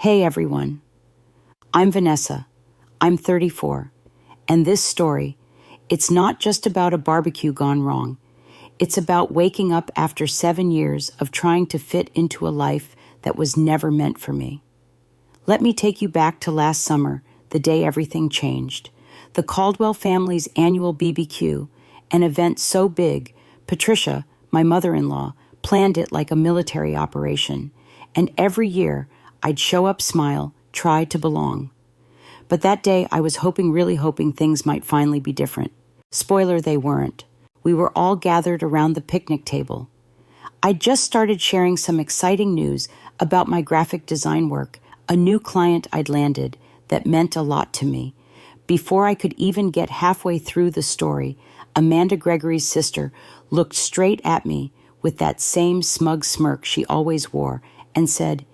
Hey everyone, I'm Vanessa. I'm 34, and this story, it's not just about a barbecue gone wrong. It's about waking up after 7 years of trying to fit into a life that was never meant for me. Let me take you back to last summer, the day everything changed. The Caldwell family's annual BBQ, an event so big, Patricia, my mother-in-law, planned it like a military operation, and every year I'd show up, smile, try to belong. But that day I was really hoping things might finally be different. Spoiler, they weren't. We were all gathered around the picnic table. I'd just started sharing some exciting news about my graphic design work, a new client I'd landed that meant a lot to me. Before I could even get halfway through the story, Amanda Gregory's sister looked straight at me with that same smug smirk she always wore and said,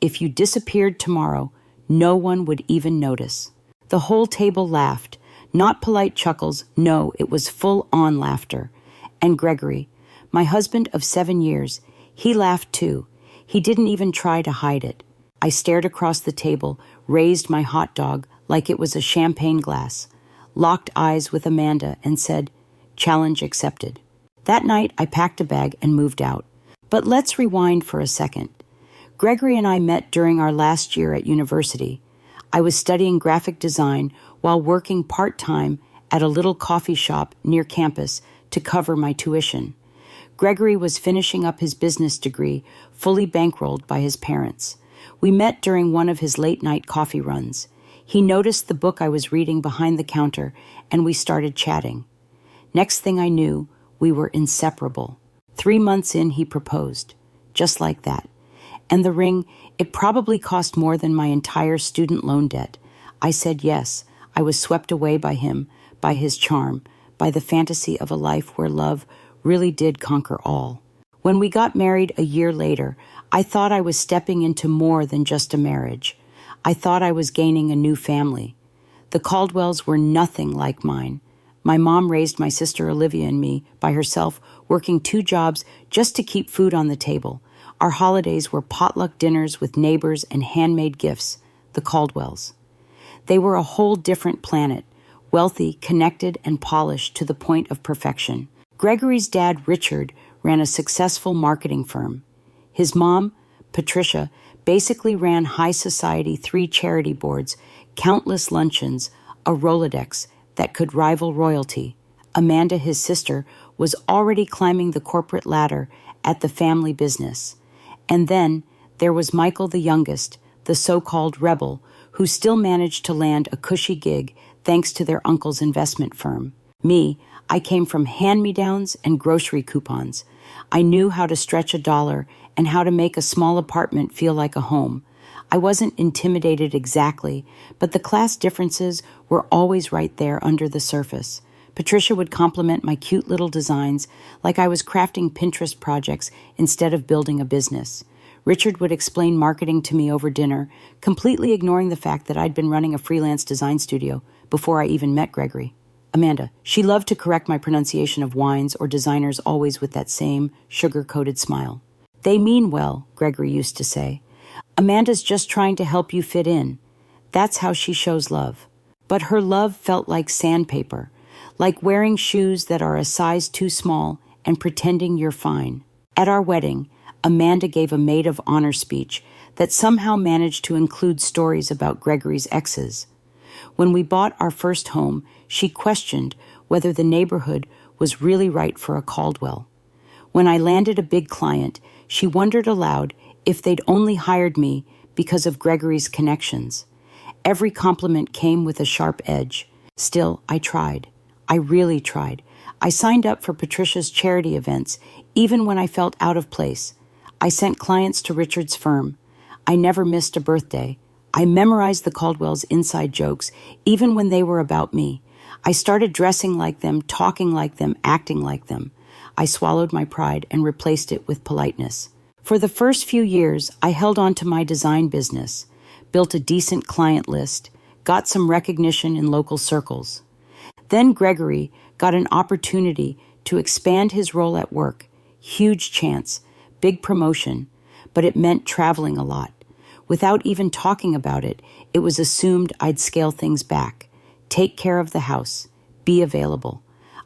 "If you disappeared tomorrow, no one would even notice." The whole table laughed. Not polite chuckles, no, it was full-on laughter. And Gregory, my husband of 7 years, he laughed too. He didn't even try to hide it. I stared across the table, raised my hot dog like it was a champagne glass, locked eyes with Amanda, and said, "Challenge accepted." That night, I packed a bag and moved out. But let's rewind for a second. Gregory and I met during our last year at university. I was studying graphic design while working part-time at a little coffee shop near campus to cover my tuition. Gregory was finishing up his business degree, fully bankrolled by his parents. We met during one of his late-night coffee runs. He noticed the book I was reading behind the counter, and we started chatting. Next thing I knew, we were inseparable. 3 months in, he proposed. Just like that. And the ring, it probably cost more than my entire student loan debt. I said yes. I was swept away by him, by his charm, by the fantasy of a life where love really did conquer all. When we got married a year later, I thought I was stepping into more than just a marriage. I thought I was gaining a new family. The Caldwells were nothing like mine. My mom raised my sister Olivia and me by herself, working 2 jobs just to keep food on the table. Our holidays were potluck dinners with neighbors and handmade gifts, the Caldwells. They were a whole different planet, wealthy, connected, and polished to the point of perfection. Gregory's dad, Richard, ran a successful marketing firm. His mom, Patricia, basically ran high society 3 charity boards, countless luncheons, a Rolodex that could rival royalty. Amanda, his sister, was already climbing the corporate ladder at the family business. And then there was Michael, the youngest, the so-called rebel, who still managed to land a cushy gig thanks to their uncle's investment firm. Me, I came from hand-me-downs and grocery coupons. I knew how to stretch a dollar and how to make a small apartment feel like a home. I wasn't intimidated exactly, but the class differences were always right there under the surface. Patricia would compliment my cute little designs like I was crafting Pinterest projects instead of building a business. Richard would explain marketing to me over dinner, completely ignoring the fact that I'd been running a freelance design studio before I even met Gregory. Amanda, she loved to correct my pronunciation of wines or designers, always with that same sugar-coated smile. "They mean well," Gregory used to say. "Amanda's just trying to help you fit in." That's how she shows love. But her love felt like sandpaper, like wearing shoes that are a size too small and pretending you're fine. At our wedding, Amanda gave a maid of honor speech that somehow managed to include stories about Gregory's exes. When we bought our first home, she questioned whether the neighborhood was really right for a Caldwell. When I landed a big client, she wondered aloud if they'd only hired me because of Gregory's connections. Every compliment came with a sharp edge. Still, I tried. I really tried. I signed up for Patricia's charity events, even when I felt out of place. I sent clients to Richard's firm. I never missed a birthday. I memorized the Caldwell's inside jokes, even when they were about me. I started dressing like them, talking like them, acting like them. I swallowed my pride and replaced it with politeness. For the first few years, I held on to my design business, built a decent client list, got some recognition in local circles. Then Gregory got an opportunity to expand his role at work. Huge chance, big promotion, but it meant traveling a lot. Without even talking about it, it was assumed I'd scale things back, take care of the house, be available.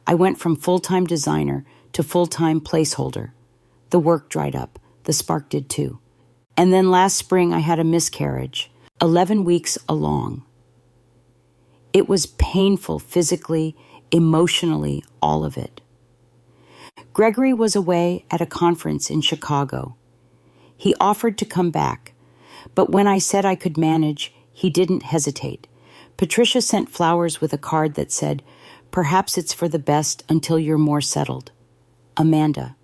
I went from full-time designer to full-time placeholder. The work dried up. The spark did too. And then last spring I had a miscarriage, 11 weeks along. It was painful physically, emotionally, all of it. Gregory was away at a conference in Chicago. He offered to come back, but when I said I could manage, he didn't hesitate. Patricia sent flowers with a card that said, "Perhaps it's for the best until you're more settled. Amanda."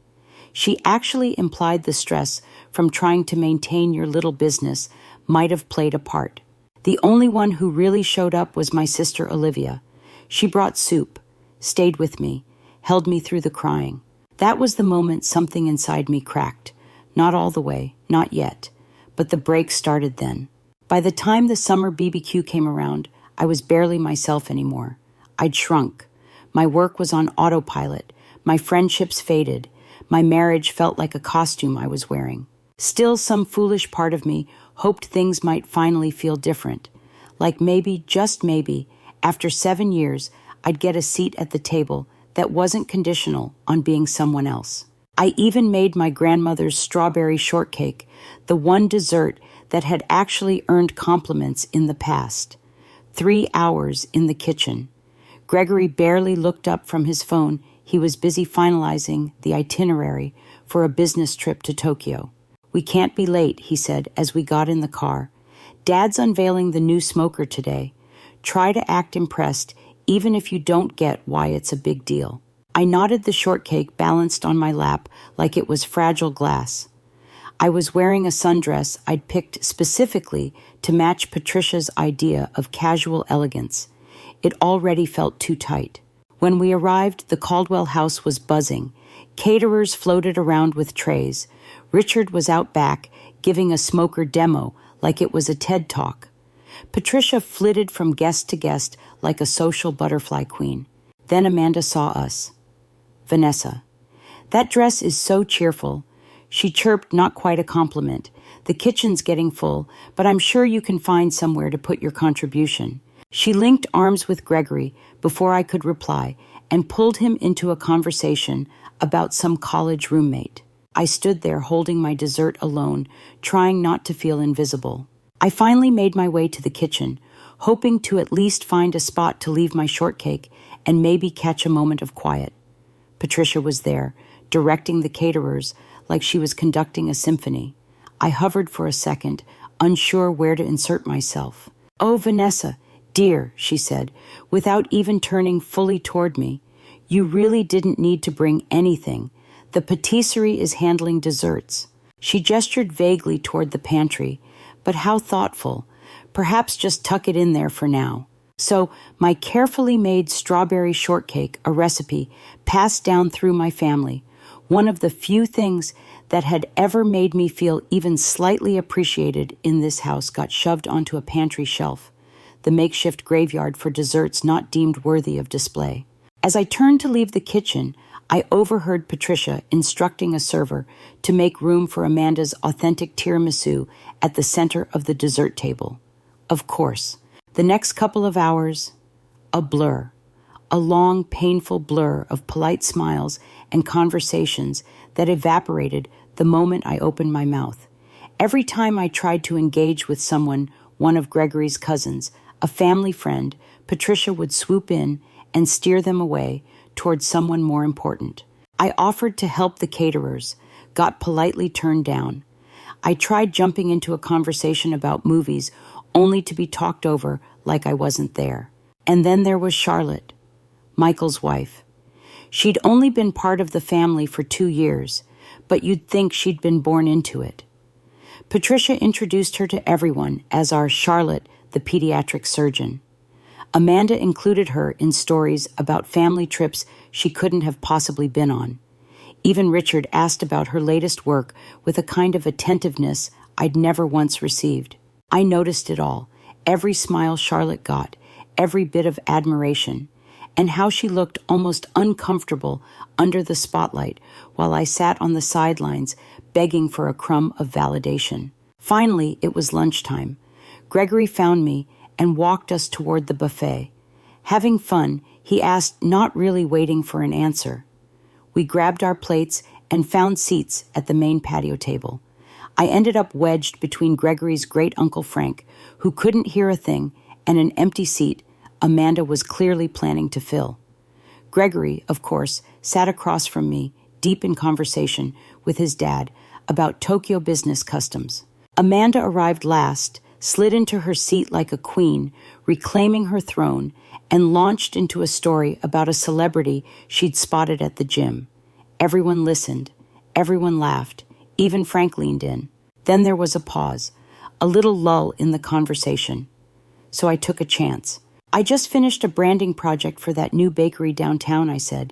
She actually implied the stress from trying to maintain your little business might have played a part. The only one who really showed up was my sister Olivia. She brought soup, stayed with me, held me through the crying. That was the moment something inside me cracked. Not all the way, not yet, but the break started then. By the time the summer BBQ came around, I was barely myself anymore. I'd shrunk. My work was on autopilot. My friendships faded. My marriage felt like a costume I was wearing. Still, some foolish part of me hoped things might finally feel different. Like maybe, just maybe, after 7 years, I'd get a seat at the table that wasn't conditional on being someone else. I even made my grandmother's strawberry shortcake, the one dessert that had actually earned compliments in the past. 3 hours in the kitchen. Gregory barely looked up from his phone. He was busy finalizing the itinerary for a business trip to Tokyo. "We can't be late," he said as we got in the car. "Dad's unveiling the new smoker today. Try to act impressed, even if you don't get why it's a big deal." I nodded, the shortcake balanced on my lap like it was fragile glass. I was wearing a sundress I'd picked specifically to match Patricia's idea of casual elegance. It already felt too tight. When we arrived, the Caldwell house was buzzing. Caterers floated around with trays. Richard was out back, giving a smoker demo like it was a TED Talk. Patricia flitted from guest to guest like a social butterfly queen. Then Amanda saw us. "Vanessa, that dress is so cheerful." She chirped, not quite a compliment. "The kitchen's getting full, but I'm sure you can find somewhere to put your contribution." She linked arms with Gregory before I could reply and pulled him into a conversation about some college roommate. I stood there holding my dessert alone, trying not to feel invisible. I finally made my way to the kitchen, hoping to at least find a spot to leave my shortcake and maybe catch a moment of quiet. Patricia was there, directing the caterers like she was conducting a symphony. I hovered for a second, unsure where to insert myself. "Oh, Vanessa, dear," she said, without even turning fully toward me. "You really didn't need to bring anything. The patisserie is handling desserts." She gestured vaguely toward the pantry, but how thoughtful. Perhaps just tuck it in there for now. So my carefully made strawberry shortcake, a recipe passed down through my family, one of the few things that had ever made me feel even slightly appreciated in this house, got shoved onto a pantry shelf, the makeshift graveyard for desserts not deemed worthy of display. As I turned to leave the kitchen, I overheard Patricia instructing a server to make room for Amanda's authentic tiramisu at the center of the dessert table. Of course, the next couple of hours, a blur, a long, painful blur of polite smiles and conversations that evaporated the moment I opened my mouth. Every time I tried to engage with someone, one of Gregory's cousins, a family friend, Patricia would swoop in and steer them away towards someone more important. I offered to help the caterers, got politely turned down. I tried jumping into a conversation about movies, only to be talked over like I wasn't there. And then there was Charlotte, Michael's wife. She'd only been part of the family for 2 years, but you'd think she'd been born into it. Patricia introduced her to everyone as our Charlotte, the pediatric surgeon. Amanda included her in stories about family trips she couldn't have possibly been on. Even Richard asked about her latest work with a kind of attentiveness I'd never once received. I noticed it all, every smile Charlotte got, every bit of admiration, and how she looked almost uncomfortable under the spotlight while I sat on the sidelines begging for a crumb of validation. Finally, it was lunchtime. Gregory found me and walked us toward the buffet. Having fun, he asked, not really waiting for an answer. We grabbed our plates and found seats at the main patio table. I ended up wedged between Gregory's great-uncle Frank, who couldn't hear a thing, and an empty seat Amanda was clearly planning to fill. Gregory, of course, sat across from me, deep in conversation with his dad about Tokyo business customs. Amanda arrived last, slid into her seat like a queen, reclaiming her throne, and launched into a story about a celebrity she'd spotted at the gym. Everyone listened. Everyone laughed. Even Frank leaned in. Then there was a pause, a little lull in the conversation. So I took a chance. I just finished a branding project for that new bakery downtown, I said.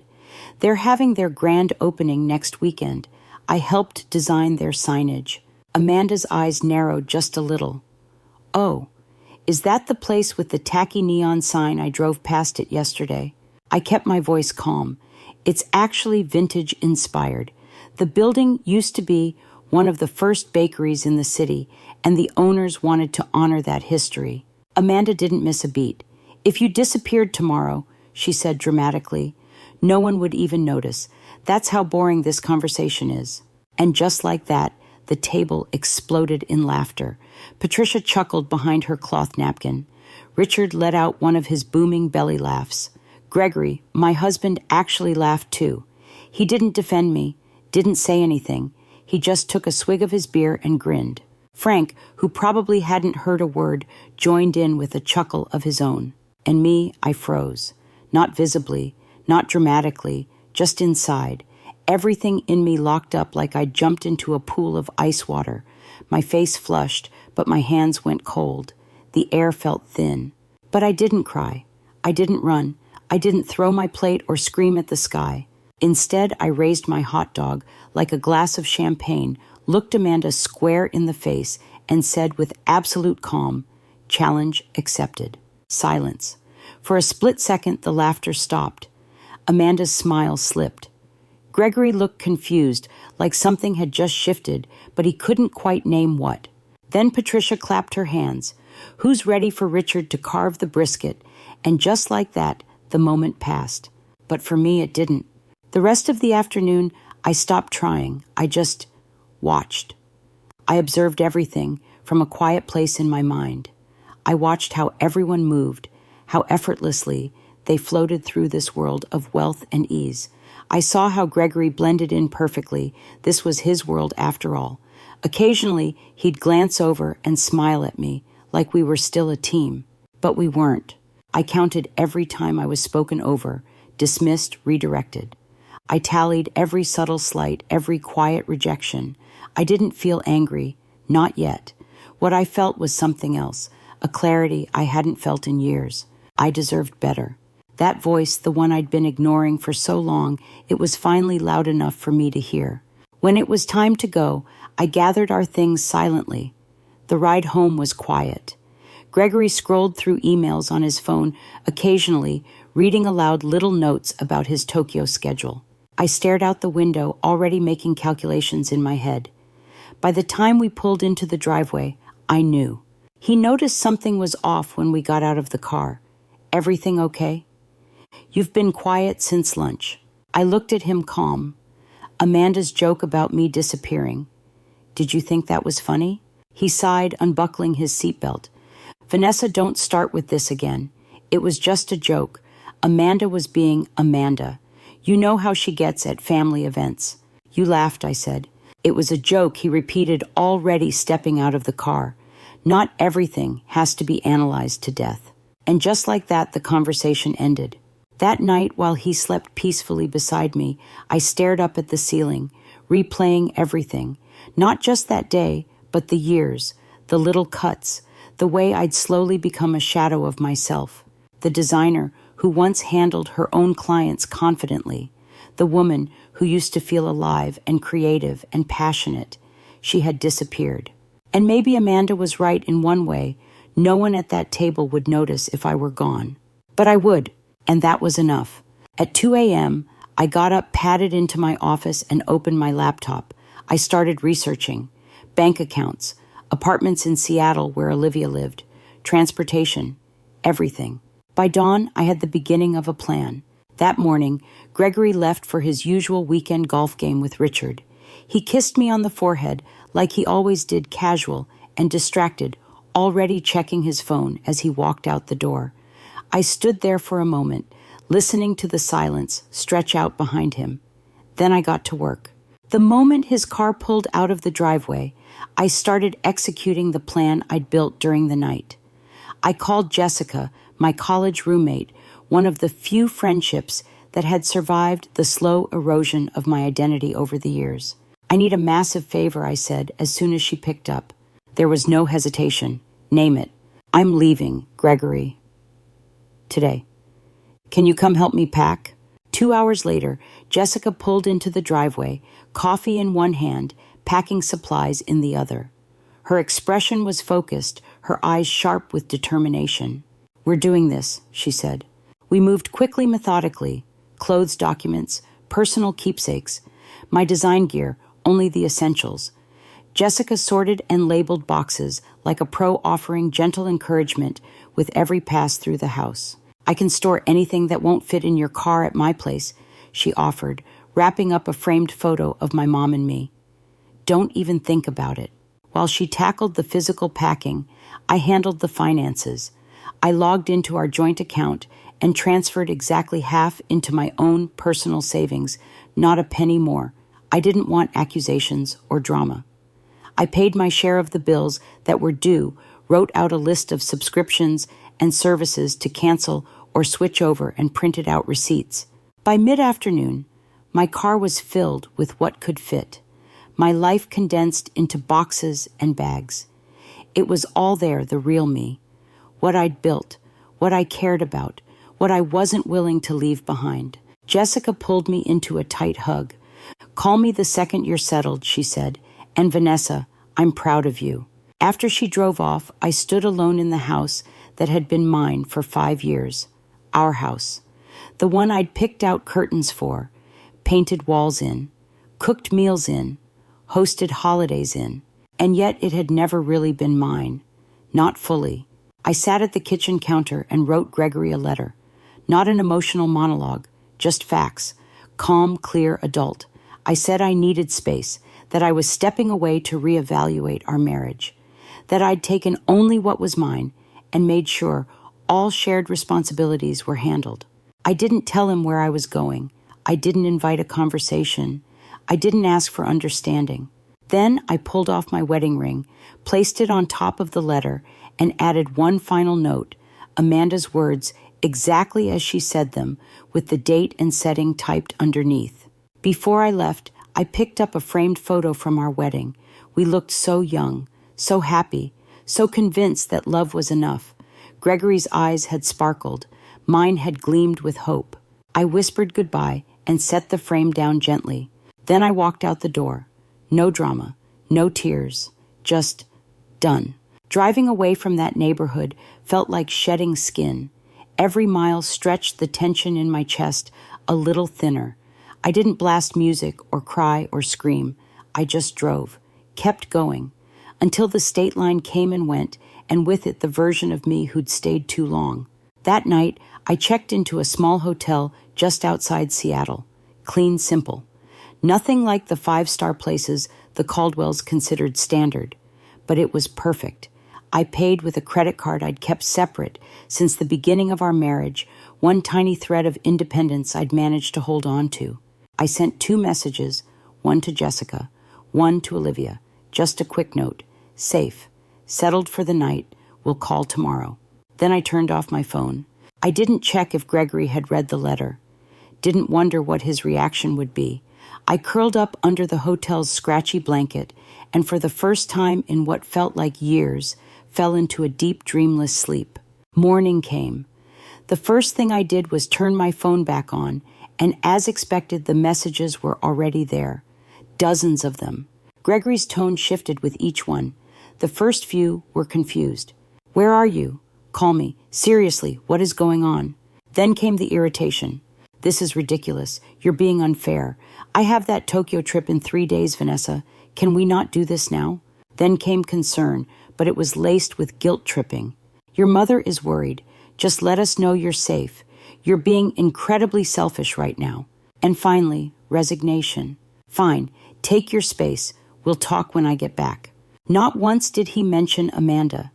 They're having their grand opening next weekend. I helped design their signage. Amanda's eyes narrowed just a little. Oh, is that the place with the tacky neon sign? I drove past it yesterday. I kept my voice calm. It's actually vintage inspired. The building used to be one of the first bakeries in the city, and the owners wanted to honor that history. Amanda didn't miss a beat. If you disappeared tomorrow, she said dramatically, no one would even notice. That's how boring this conversation is. And just like that, the table exploded in laughter. Patricia chuckled behind her cloth napkin. Richard let out one of his booming belly laughs. Gregory, my husband, actually laughed too. He didn't defend me, didn't say anything. He just took a swig of his beer and grinned. Frank, who probably hadn't heard a word, joined in with a chuckle of his own. And me, I froze. Not visibly, not dramatically, just inside. Everything in me locked up like I jumped into a pool of ice water. My face flushed, but my hands went cold. The air felt thin. But I didn't cry. I didn't run. I didn't throw my plate or scream at the sky. Instead, I raised my hot dog like a glass of champagne, looked Amanda square in the face, and said with absolute calm, "Challenge accepted." Silence. For a split second, the laughter stopped. Amanda's smile slipped. Gregory looked confused, like something had just shifted, but he couldn't quite name what. Then Patricia clapped her hands. Who's ready for Richard to carve the brisket? And just like that, the moment passed. But for me, it didn't. The rest of the afternoon, I stopped trying. I just watched. I observed everything from a quiet place in my mind. I watched how everyone moved, how effortlessly they floated through this world of wealth and ease. I saw how Gregory blended in perfectly. This was his world after all. Occasionally, he'd glance over and smile at me, like we were still a team. But we weren't. I counted every time I was spoken over, dismissed, redirected. I tallied every subtle slight, every quiet rejection. I didn't feel angry, not yet. What I felt was something else, a clarity I hadn't felt in years. I deserved better. That voice, the one I'd been ignoring for so long, it was finally loud enough for me to hear. When it was time to go, I gathered our things silently. The ride home was quiet. Gregory scrolled through emails on his phone, occasionally reading aloud little notes about his Tokyo schedule. I stared out the window, already making calculations in my head. By the time we pulled into the driveway, I knew. He noticed something was off when we got out of the car. Everything okay? You've been quiet since lunch. I looked at him calm. Amanda's joke about me disappearing. Did you think that was funny? He sighed, unbuckling his seatbelt. Vanessa, don't start with this again. It was just a joke. Amanda was being Amanda. You know how she gets at family events. You laughed, I said. It was a joke, he repeated, already stepping out of the car. Not everything has to be analyzed to death. And just like that, the conversation ended. That night, while he slept peacefully beside me, I stared up at the ceiling, replaying everything. Not just that day, but the years, the little cuts, the way I'd slowly become a shadow of myself. The designer who once handled her own clients confidently. The woman who used to feel alive and creative and passionate. She had disappeared. And maybe Amanda was right in one way. No one at that table would notice if I were gone. But I would. And that was enough. At 2 a.m., I got up, padded into my office, and opened my laptop. I started researching. Bank accounts, apartments in Seattle where Olivia lived, transportation, everything. By dawn, I had the beginning of a plan. That morning, Gregory left for his usual weekend golf game with Richard. He kissed me on the forehead like he always did, casual and distracted, already checking his phone as he walked out the door. I stood there for a moment, listening to the silence stretch out behind him. Then I got to work. The moment his car pulled out of the driveway, I started executing the plan I'd built during the night. I called Jessica, my college roommate, one of the few friendships that had survived the slow erosion of my identity over the years. "I need a massive favor," I said as soon as she picked up. There was no hesitation. "Name it." "I'm leaving, Gregory. Today. Can you come help me pack?" 2 hours later, Jessica pulled into the driveway, coffee in one hand, packing supplies in the other. Her expression was focused, her eyes sharp with determination. "We're doing this," she said. We moved quickly, methodically. Clothes, documents, personal keepsakes. My design gear, only the essentials. Jessica sorted and labeled boxes like a pro, offering gentle encouragement with every pass through the house. "I can store anything that won't fit in your car at my place," she offered, wrapping up a framed photo of my mom and me. "Don't even think about it." While she tackled the physical packing, I handled the finances. I logged into our joint account and transferred exactly half into my own personal savings, not a penny more. I didn't want accusations or drama. I paid my share of the bills that were due, wrote out a list of subscriptions and services to cancel or switch over, and printed out receipts. By mid-afternoon, my car was filled with what could fit. My life condensed into boxes and bags. It was all there, the real me. What I'd built, what I cared about, what I wasn't willing to leave behind. Jessica pulled me into a tight hug. "Call me the second you're settled," she said. "And Vanessa, I'm proud of you." After she drove off, I stood alone in the house that had been mine for 5 years. Our house. The one I'd picked out curtains for, painted walls in, cooked meals in, hosted holidays in. And yet it had never really been mine. Not fully. I sat at the kitchen counter and wrote Gregory a letter. Not an emotional monologue, just facts. Calm, clear, adult. I said I needed space, that I was stepping away to reevaluate our marriage, that I'd taken only what was mine and made sure all shared responsibilities were handled. I didn't tell him where I was going. I didn't invite a conversation. I didn't ask for understanding. Then I pulled off my wedding ring, placed it on top of the letter, and added one final note, Amanda's words exactly as she said them, with the date and setting typed underneath. Before I left, I picked up a framed photo from our wedding. We looked so young, so happy, so convinced that love was enough. Gregory's eyes had sparkled. Mine had gleamed with hope. I whispered goodbye and set the frame down gently. Then I walked out the door. No drama, no tears, just done. Driving away from that neighborhood felt like shedding skin. Every mile stretched the tension in my chest a little thinner. I didn't blast music or cry or scream. I just drove, kept going, until the state line came and went, and with it the version of me who'd stayed too long. That night, I checked into a small hotel just outside Seattle. Clean, simple. Nothing like the 5-star places the Caldwells considered standard, but it was perfect. I paid with a credit card I'd kept separate since the beginning of our marriage, one tiny thread of independence I'd managed to hold on to. I sent 2 messages, one to Jessica, one to Olivia, just a quick note. Safe, settled for the night, we'll call tomorrow. Then I turned off my phone. I didn't check if Gregory had read the letter. Didn't wonder what his reaction would be. I curled up under the hotel's scratchy blanket, and for the first time in what felt like years, fell into a deep, dreamless sleep. Morning came. The first thing I did was turn my phone back on, and as expected, the messages were already there. Dozens of them. Gregory's tone shifted with each one. The first few were confused. "Where are you? Call me. Seriously, what is going on?" Then came the irritation. "This is ridiculous. You're being unfair. I have that Tokyo trip in 3 days, Vanessa. Can we not do this now?" Then came concern, but it was laced with guilt tripping. Your mother is worried. Just let us know you're safe. You're being incredibly selfish right now. And finally, resignation. Fine, take your space. We'll talk when I get back. Not once did he mention Amanda.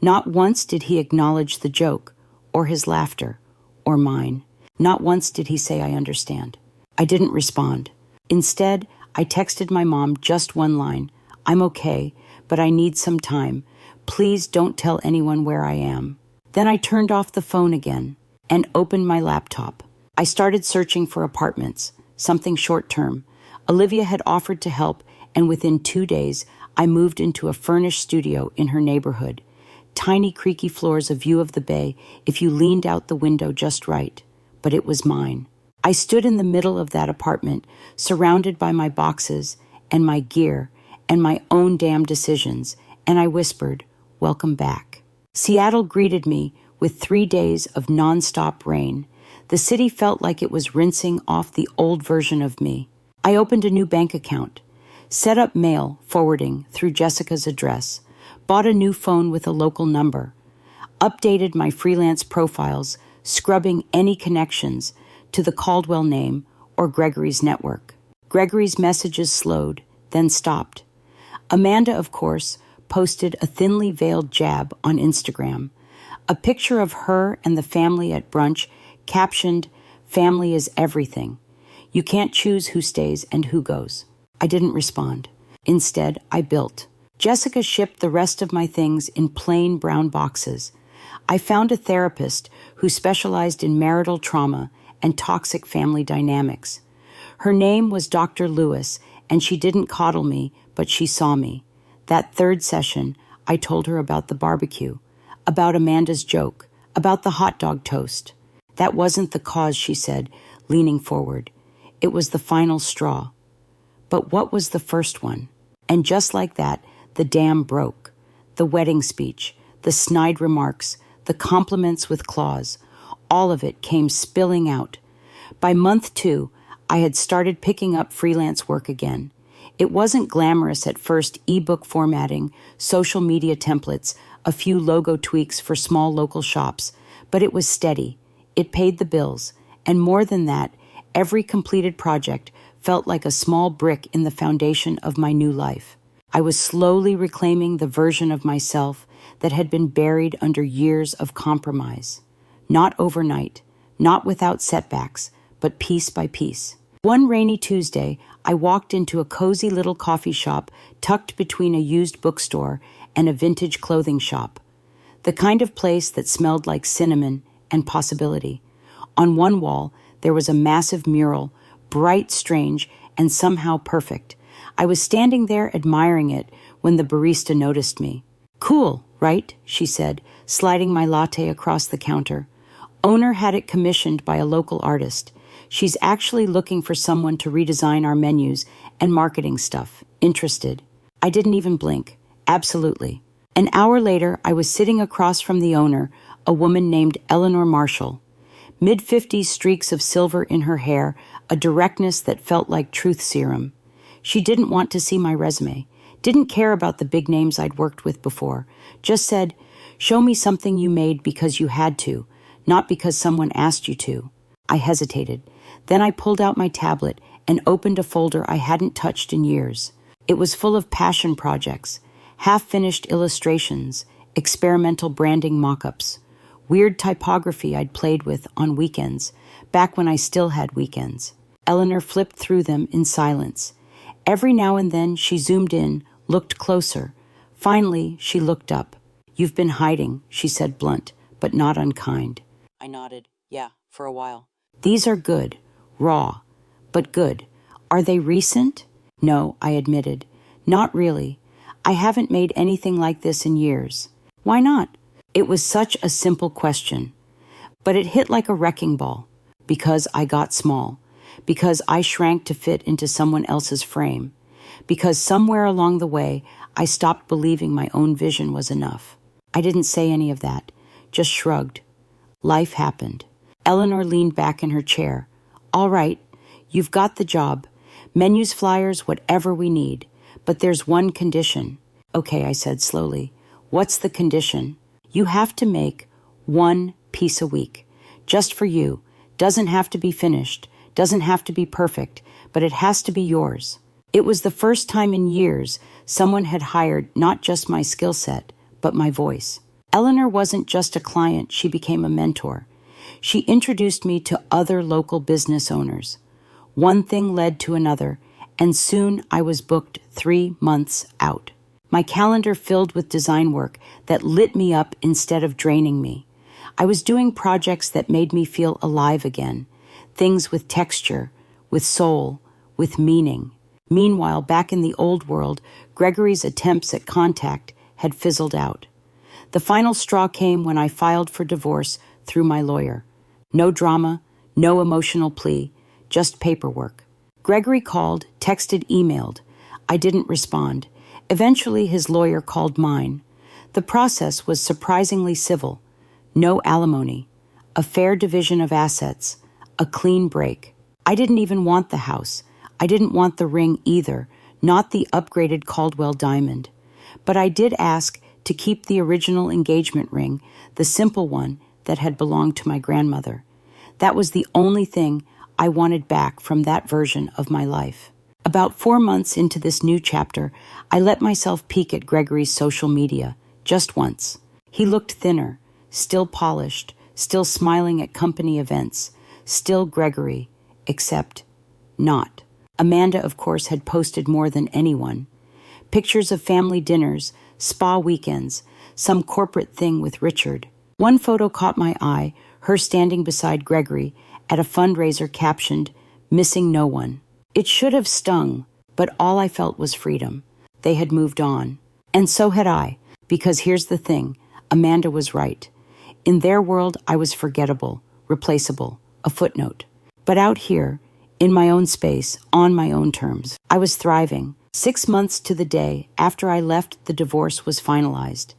Not once did he acknowledge the joke, or his laughter, or mine. Not once did he say I understand. I didn't respond. Instead, I texted my mom just one line. I'm okay, but I need some time. Please don't tell anyone where I am. Then I turned off the phone again and opened my laptop. I started searching for apartments, something short-term. Olivia had offered to help, and within 2 days, I moved into a furnished studio in her neighborhood. Tiny creaky floors, a view of the bay if you leaned out the window just right. But it was mine. I stood in the middle of that apartment, surrounded by my boxes and my gear and my own damn decisions, and I whispered, "Welcome back." Seattle greeted me with 3 days of nonstop rain. The city felt like it was rinsing off the old version of me. I opened a new bank account, set up mail forwarding through Jessica's address, bought a new phone with a local number, updated my freelance profiles, scrubbing any connections to the Caldwell name or Gregory's network. Gregory's messages slowed, then stopped. Amanda, of course, posted a thinly veiled jab on Instagram. A picture of her and the family at brunch captioned, "Family is everything. You can't choose who stays and who goes." I didn't respond. Instead, I built. Jessica shipped the rest of my things in plain brown boxes. I found a therapist who specialized in marital trauma and toxic family dynamics. Her name was Dr. Lewis, and she didn't coddle me, but she saw me. That third session, I told her about the barbecue, about Amanda's joke, about the hot dog toast. That wasn't the cause, she said, leaning forward. It was the final straw. But what was the first one? And just like that, the dam broke. The wedding speech, the snide remarks, the compliments with claws, all of it came spilling out. By month 2, I had started picking up freelance work again. It wasn't glamorous at first: ebook formatting, social media templates, a few logo tweaks for small local shops, but it was steady. It paid the bills, and more than that, every completed project felt like a small brick in the foundation of my new life. I was slowly reclaiming the version of myself that had been buried under years of compromise. Not overnight, not without setbacks, but piece by piece. One rainy Tuesday, I walked into a cozy little coffee shop tucked between a used bookstore and a vintage clothing shop. The kind of place that smelled like cinnamon and possibility. On one wall, there was a massive mural, bright, strange, and somehow perfect. I was standing there admiring it when the barista noticed me. "Cool, right?" she said, sliding my latte across the counter. Owner had it commissioned by a local artist. She's actually looking for someone to redesign our menus and marketing stuff. Interested? I didn't even blink. Absolutely. An hour later, I was sitting across from the owner, a woman named Eleanor Marshall. Mid-50s, streaks of silver in her hair, a directness that felt like truth serum. She didn't want to see my resume, didn't care about the big names I'd worked with before, just said, "Show me something you made because you had to, not because someone asked you to." I hesitated. Then I pulled out my tablet and opened a folder I hadn't touched in years. It was full of passion projects, half-finished illustrations, experimental branding mock-ups, weird typography I'd played with on weekends, back when I still had weekends. Eleanor flipped through them in silence. Every now and then she zoomed in, looked closer. Finally, she looked up. "You've been hiding," she said, blunt, but not unkind. I nodded. "Yeah, for a while." "These are good. Raw. But good. Are they recent?" "No," I admitted. "Not really. I haven't made anything like this in years." "Why not?" It was such a simple question. But it hit like a wrecking ball. Because I got small. Because I shrank to fit into someone else's frame. Because somewhere along the way, I stopped believing my own vision was enough. I didn't say any of that, just shrugged. Life happened. Eleanor leaned back in her chair. "All right, you've got the job. Menus, flyers, whatever we need. But there's one condition. Okay, I said slowly. What's the condition? You have to make one piece a week. Just for you. Doesn't have to be finished. Doesn't have to be perfect. But it has to be yours. It was the first time in years someone had hired not just my skill set, but my voice. Eleanor wasn't just a client, she became a mentor. She introduced me to other local business owners. One thing led to another, and soon I was booked 3 months out. My calendar filled with design work that lit me up instead of draining me. I was doing projects that made me feel alive again, things with texture, with soul, with meaning. Meanwhile, back in the old world, Gregory's attempts at contact had fizzled out. The final straw came when I filed for divorce through my lawyer. No drama, no emotional plea, just paperwork. Gregory called, texted, emailed. I didn't respond. Eventually, his lawyer called mine. The process was surprisingly civil. No alimony. A fair division of assets. A clean break. I didn't even want the house. I didn't want the ring either, not the upgraded Caldwell diamond. But I did ask to keep the original engagement ring, the simple one that had belonged to my grandmother. That was the only thing I wanted back from that version of my life. About 4 months into this new chapter, I let myself peek at Gregory's social media, just once. He looked thinner, still polished, still smiling at company events, still Gregory, except not. Amanda, of course, had posted more than anyone. Pictures of family dinners, spa weekends, some corporate thing with Richard. One photo caught my eye, her standing beside Gregory at a fundraiser captioned, "Missing no one." It should have stung, but all I felt was freedom. They had moved on. And so had I, because here's the thing, Amanda was right. In their world, I was forgettable, replaceable, a footnote. But out here, in my own space, on my own terms, I was thriving. 6 months to the day after I left, the divorce was finalized.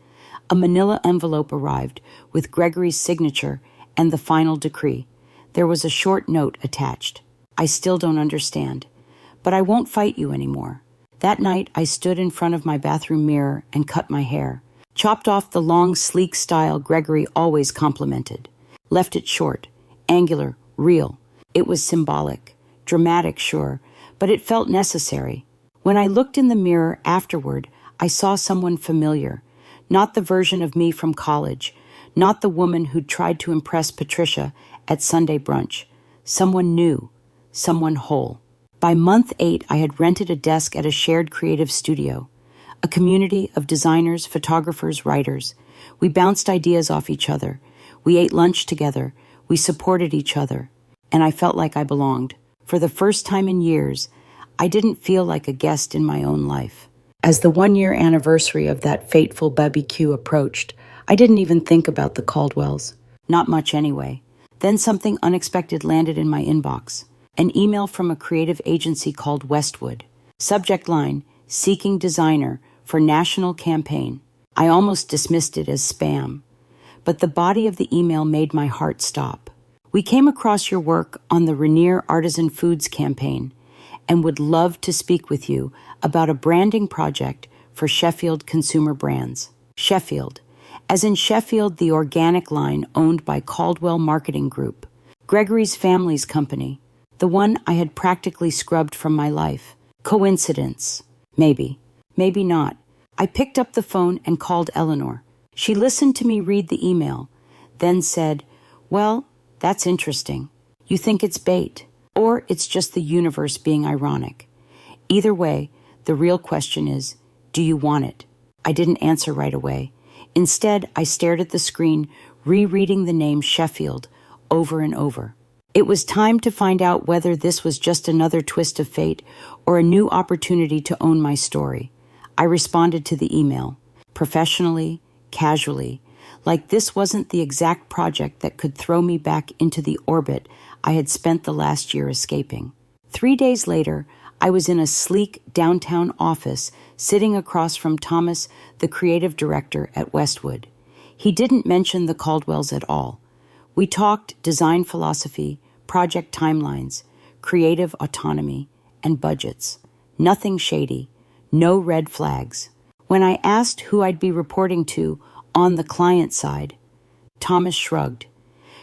A manila envelope arrived with Gregory's signature and the final decree. There was a short note attached. I still don't understand, but I won't fight you anymore. That night, I stood in front of my bathroom mirror and cut my hair. Chopped off the long, sleek style Gregory always complimented. Left it short, angular, real. It was symbolic, dramatic, sure, but it felt necessary. When I looked in the mirror afterward, I saw someone familiar. Not the version of me from college, not the woman who'd tried to impress Patricia at Sunday brunch. Someone new. Someone whole. By month 8, I had rented a desk at a shared creative studio, a community of designers, photographers, writers. We bounced ideas off each other. We ate lunch together. We supported each other. And I felt like I belonged. For the first time in years, I didn't feel like a guest in my own life. As the 1-year anniversary of that fateful BBQ approached, I didn't even think about the Caldwells. Not much anyway. Then something unexpected landed in my inbox. An email from a creative agency called Westwood. Subject line, seeking designer for national campaign. I almost dismissed it as spam. But the body of the email made my heart stop. We came across your work on the Rainier Artisan Foods campaign and would love to speak with you about a branding project for Sheffield Consumer Brands. Sheffield, as in Sheffield, the organic line owned by Caldwell Marketing Group, Gregory's family's company. The one I had practically scrubbed from my life. Coincidence? Maybe. Maybe not. I picked up the phone and called Eleanor. She listened to me read the email, then said, "Well, that's interesting. You think it's bait, or it's just the universe being ironic. Either way, the real question is, do you want it?" I didn't answer right away. Instead, I stared at the screen, rereading the name Sheffield over and over. It was time to find out whether this was just another twist of fate or a new opportunity to own my story. I responded to the email, professionally, casually, like this wasn't the exact project that could throw me back into the orbit I had spent the last year escaping. 3 days later, I was in a sleek downtown office sitting across from Thomas, the creative director at Westwood. He didn't mention the Caldwells at all. We talked design philosophy, project timelines, creative autonomy, and budgets. Nothing shady, no red flags. When I asked who I'd be reporting to on the client side, Thomas shrugged.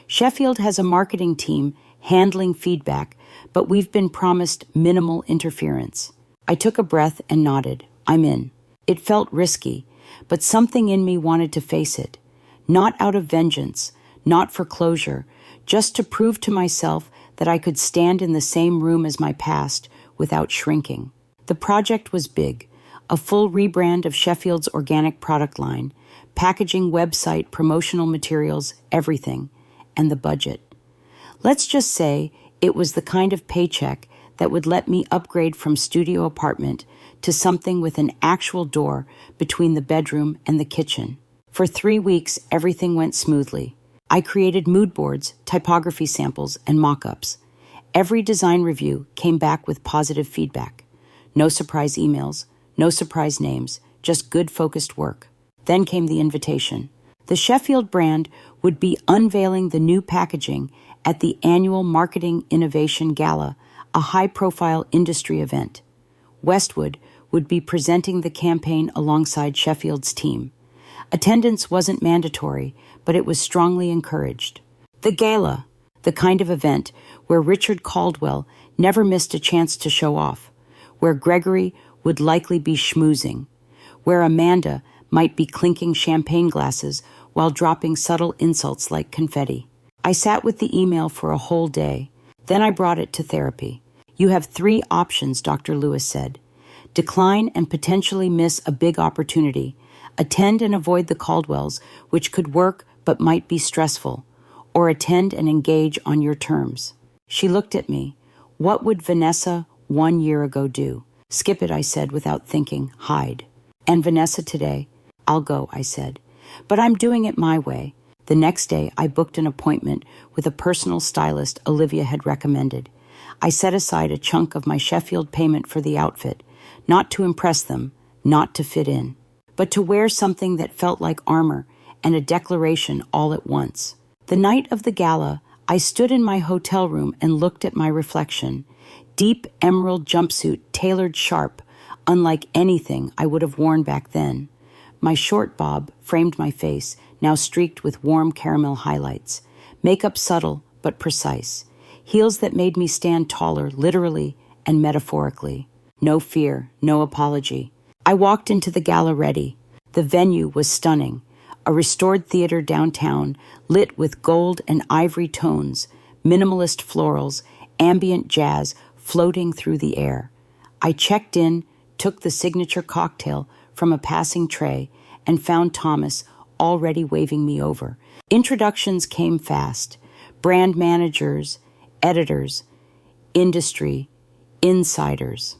Sheffield has a marketing team handling feedback, but we've been promised minimal interference. I took a breath and nodded. I'm in. It felt risky, but something in me wanted to face it. Not out of vengeance, not for closure, just to prove to myself that I could stand in the same room as my past without shrinking. The project was big, a full rebrand of Sheffield's organic product line, packaging, website, promotional materials, everything, and the budget. Let's just say it was the kind of paycheck that would let me upgrade from studio apartment to something with an actual door between the bedroom and the kitchen. For 3 weeks, everything went smoothly. I created mood boards, typography samples, and mock-ups. Every design review came back with positive feedback. No surprise emails, no surprise names, just good focused work. Then came the invitation. The Sheffield brand would be unveiling the new packaging at the annual Marketing Innovation Gala, a high-profile industry event. Westwood would be presenting the campaign alongside Sheffield's team. Attendance wasn't mandatory, but it was strongly encouraged. The gala, the kind of event where Richard Caldwell never missed a chance to show off, where Gregory would likely be schmoozing, where Amanda might be clinking champagne glasses while dropping subtle insults like confetti. I sat with the email for a whole day. Then I brought it to therapy. You have 3 options, Dr. Lewis said. Decline and potentially miss a big opportunity. Attend and avoid the Caldwells, which could work but might be stressful. Or attend and engage on your terms. She looked at me. What would Vanessa 1 year ago do? Skip it, I said without thinking. Hide. And Vanessa today? I'll go, I said. But I'm doing it my way. The next day, I booked an appointment with a personal stylist Olivia had recommended. I set aside a chunk of my Sheffield payment for the outfit, not to impress them, not to fit in, but to wear something that felt like armor and a declaration all at once. The night of the gala, I stood in my hotel room and looked at my reflection. Deep emerald jumpsuit tailored sharp, unlike anything I would have worn back then. My short bob framed my face, now streaked with warm caramel highlights. Makeup subtle but precise. Heels that made me stand taller, literally and metaphorically. No fear, no apology. I walked into the gala ready. The venue was stunning. A restored theater downtown, lit with gold and ivory tones, minimalist florals, ambient jazz floating through the air. I checked in, took the signature cocktail from a passing tray, and found Thomas already waving me over. Introductions came fast. Brand managers, editors, industry, insiders.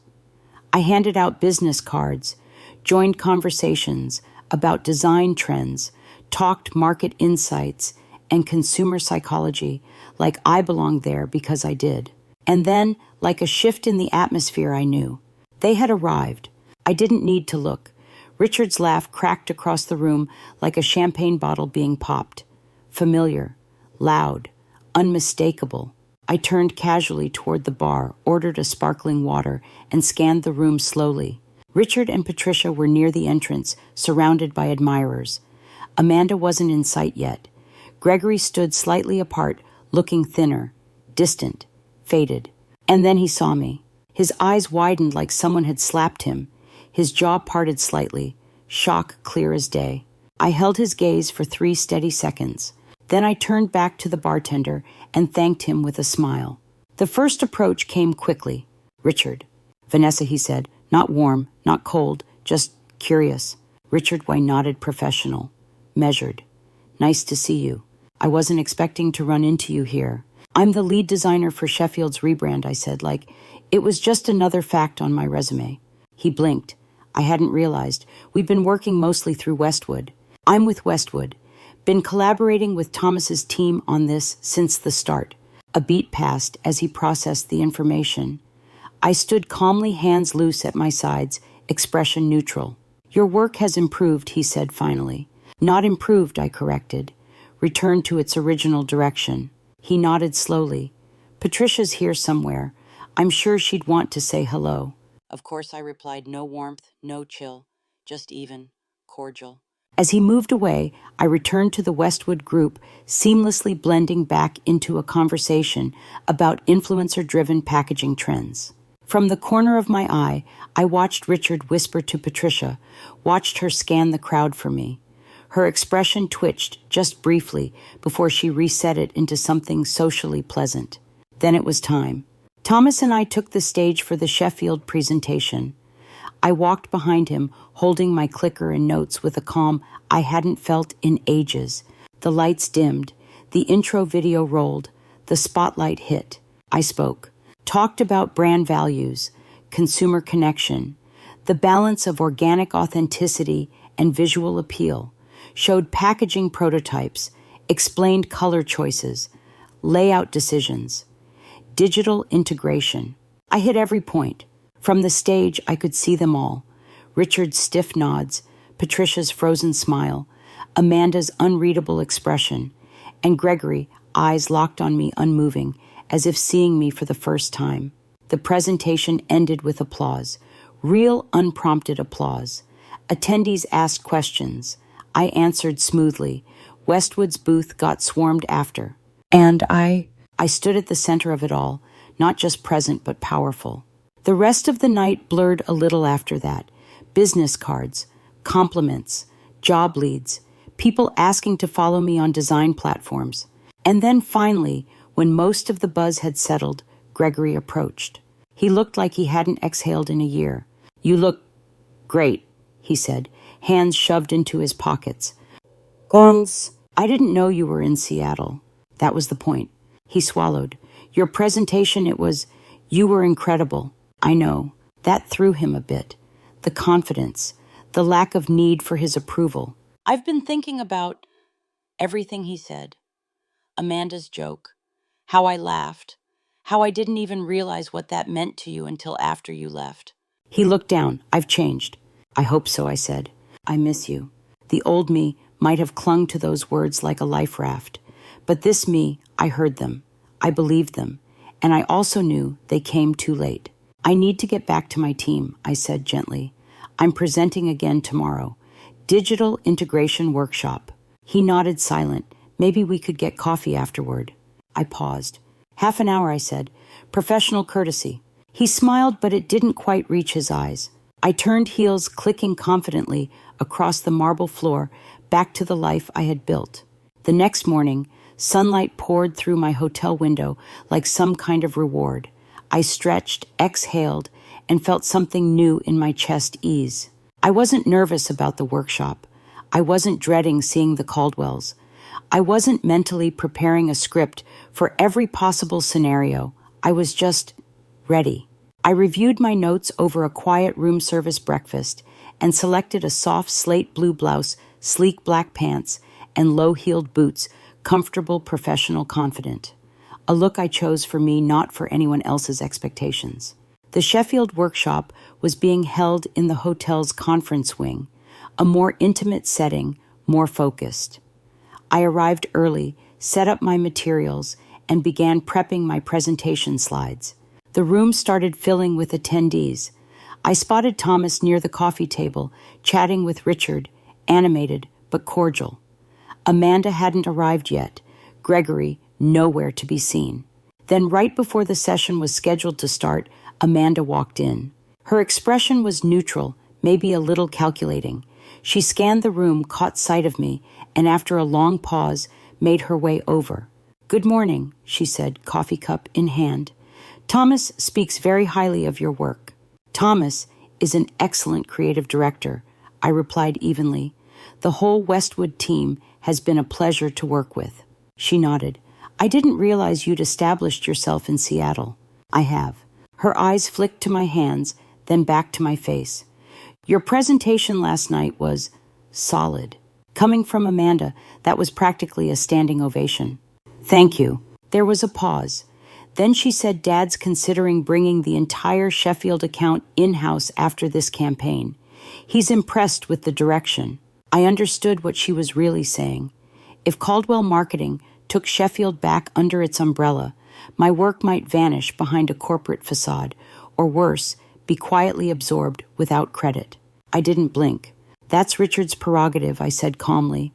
I handed out business cards, joined conversations about design trends, talked market insights and consumer psychology like I belonged there because I did. And then, like a shift in the atmosphere, I knew. They had arrived. I didn't need to look. Richard's laugh cracked across the room like a champagne bottle being popped. Familiar, loud, unmistakable. I turned casually toward the bar, ordered a sparkling water, and scanned the room slowly. Richard and Patricia were near the entrance, surrounded by admirers. Amanda wasn't in sight yet. Gregory stood slightly apart, looking thinner, distant, faded. And then he saw me. His eyes widened like someone had slapped him. His jaw parted slightly, shock clear as day. I held his gaze for 3 steady seconds. Then I turned back to the bartender and thanked him with a smile. The first approach came quickly. Richard. Vanessa, he said, not warm, not cold, just curious. Richard White nodded professional, measured. Nice to see you. I wasn't expecting to run into you here. I'm the lead designer for Sheffield's rebrand, I said, like it was just another fact on my resume. He blinked. I hadn't realized. We've been working mostly through Westwood. I'm with Westwood. Been collaborating with Thomas's team on this since the start. A beat passed as he processed the information. I stood calmly, hands loose at my sides, expression neutral. Your work has improved, he said finally. Not improved, I corrected. Returned to its original direction. He nodded slowly. Patricia's here somewhere. I'm sure she'd want to say hello. Of course, I replied, no warmth, no chill. just even, cordial. As he moved away, I returned to the Westwood group, seamlessly blending back into a conversation about influencer-driven packaging trends. From the corner of my eye, I watched Richard whisper to Patricia, watched her scan the crowd for me. Her expression twitched just briefly before she reset it into something socially pleasant. Then it was time. Thomas and I took the stage for the Sheffield presentation. I walked behind him, holding my clicker and notes with a calm I hadn't felt in ages. The lights dimmed. The intro video rolled. The spotlight hit. I spoke. Talked about brand values, consumer connection, the balance of organic authenticity and visual appeal, showed packaging prototypes, explained color choices, layout decisions, digital integration. I hit every point. From the stage, I could see them all. Richard's stiff nods, Patricia's frozen smile, Amanda's unreadable expression, and Gregory, eyes locked on me unmoving, as if seeing me for the first time. The presentation ended with applause. Real, unprompted applause. Attendees asked questions. I answered smoothly. Westwood's booth got swarmed after. And I stood at the center of it all, not just present but powerful. The rest of the night blurred a little after that. Business cards, compliments, job leads, people asking to follow me on design platforms. And then finally, when most of the buzz had settled, Gregory approached. He looked like he hadn't exhaled in a year. "You look great," he said, hands shoved into his pockets. "Gons, I didn't know you were in Seattle." That was the point. He swallowed. "Your presentation, you were incredible." I know. That threw him a bit. The confidence, the lack of need for his approval. I've been thinking about everything he said. Amanda's joke. How I laughed. How I didn't even realize what that meant to you until after you left. He looked down. "I've changed." "I hope so," I said. "I miss you." The old me might have clung to those words like a life raft. But this me, I heard them. I believed them. And I also knew they came too late. "I need to get back to my team," I said gently. "I'm presenting again tomorrow. Digital Integration Workshop." He nodded silent. Maybe we could get coffee afterward. I paused. "Half an hour," I said. "Professional courtesy." He smiled, but it didn't quite reach his eyes. I turned heels, clicking confidently across the marble floor, back to the life I had built. The next morning, sunlight poured through my hotel window like some kind of reward. I stretched, exhaled, and felt something new in my chest ease. I wasn't nervous about the workshop. I wasn't dreading seeing the Caldwells. I wasn't mentally preparing a script for every possible scenario. I was just ready. I reviewed my notes over a quiet room service breakfast and selected a soft slate blue blouse, sleek black pants, and low-heeled boots, comfortable, professional, confident. A look I chose for me, not for anyone else's expectations. The Sheffield workshop was being held in the hotel's conference wing, a more intimate setting, more focused. I arrived early, set up my materials, and began prepping my presentation slides. The room started filling with attendees. I spotted Thomas near the coffee table, chatting with Richard, animated but cordial. Amanda hadn't arrived yet. Gregory, nowhere to be seen. Then right before the session was scheduled to start, Amanda walked in. Her expression was neutral, maybe a little calculating. She scanned the room, caught sight of me, and after a long pause, made her way over. "Good morning," she said, coffee cup in hand. "Thomas speaks very highly of your work." "Thomas is an excellent creative director," I replied evenly. "The whole Westwood team has been a pleasure to work with." She nodded. "I didn't realize you'd established yourself in Seattle." "I have." Her eyes flicked to my hands, then back to my face. "Your presentation last night was solid." Coming from Amanda, that was practically a standing ovation. "Thank you." There was a pause. Then she said Dad's considering bringing the entire Sheffield account in-house after this campaign. He's impressed with the direction. I understood what she was really saying. If Caldwell Marketing took Sheffield back under its umbrella, my work might vanish behind a corporate facade, or worse, be quietly absorbed without credit. I didn't blink. That's Richard's prerogative, I said calmly.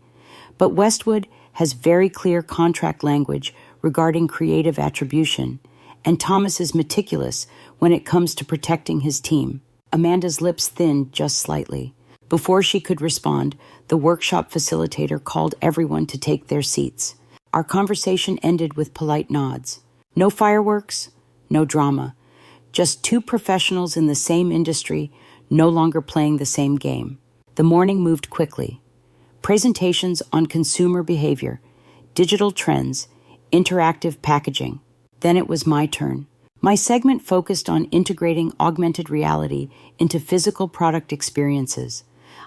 But Westwood has very clear contract language regarding creative attribution, and Thomas is meticulous when it comes to protecting his team. Amanda's lips thinned just slightly. Before she could respond, the workshop facilitator called everyone to take their seats. Our conversation ended with polite nods. No fireworks, no drama. Just two professionals in the same industry, no longer playing the same game. The morning moved quickly. Presentations on consumer behavior, digital trends, interactive packaging. Then it was my turn. My segment focused on integrating augmented reality into physical product experiences.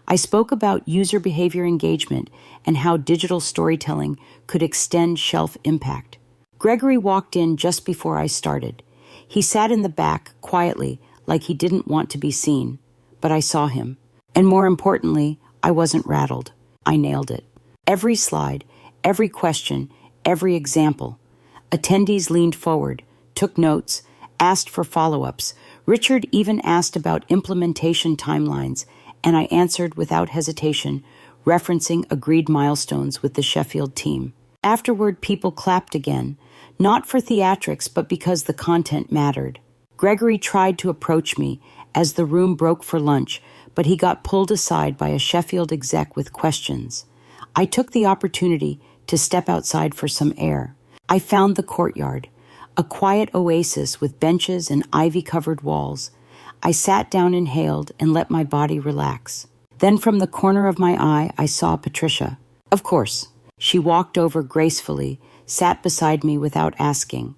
I spoke about user behavior engagement and how digital storytelling could extend shelf impact. Gregory walked in just before I started. He sat in the back, quietly, like he didn't want to be seen. But I saw him. And more importantly, I wasn't rattled. I nailed it. Every slide, every question, every example. Attendees leaned forward, took notes, asked for follow-ups. Richard even asked about implementation timelines, and I answered without hesitation, referencing agreed milestones with the Sheffield team. Afterward, people clapped again, not for theatrics, but because the content mattered. Gregory tried to approach me as the room broke for lunch, but he got pulled aside by a Sheffield exec with questions. I took the opportunity to step outside for some air. I found the courtyard, a quiet oasis with benches and ivy-covered walls. I sat down, inhaled, and let my body relax. Then from the corner of my eye, I saw Patricia. Of course. She walked over gracefully, sat beside me without asking.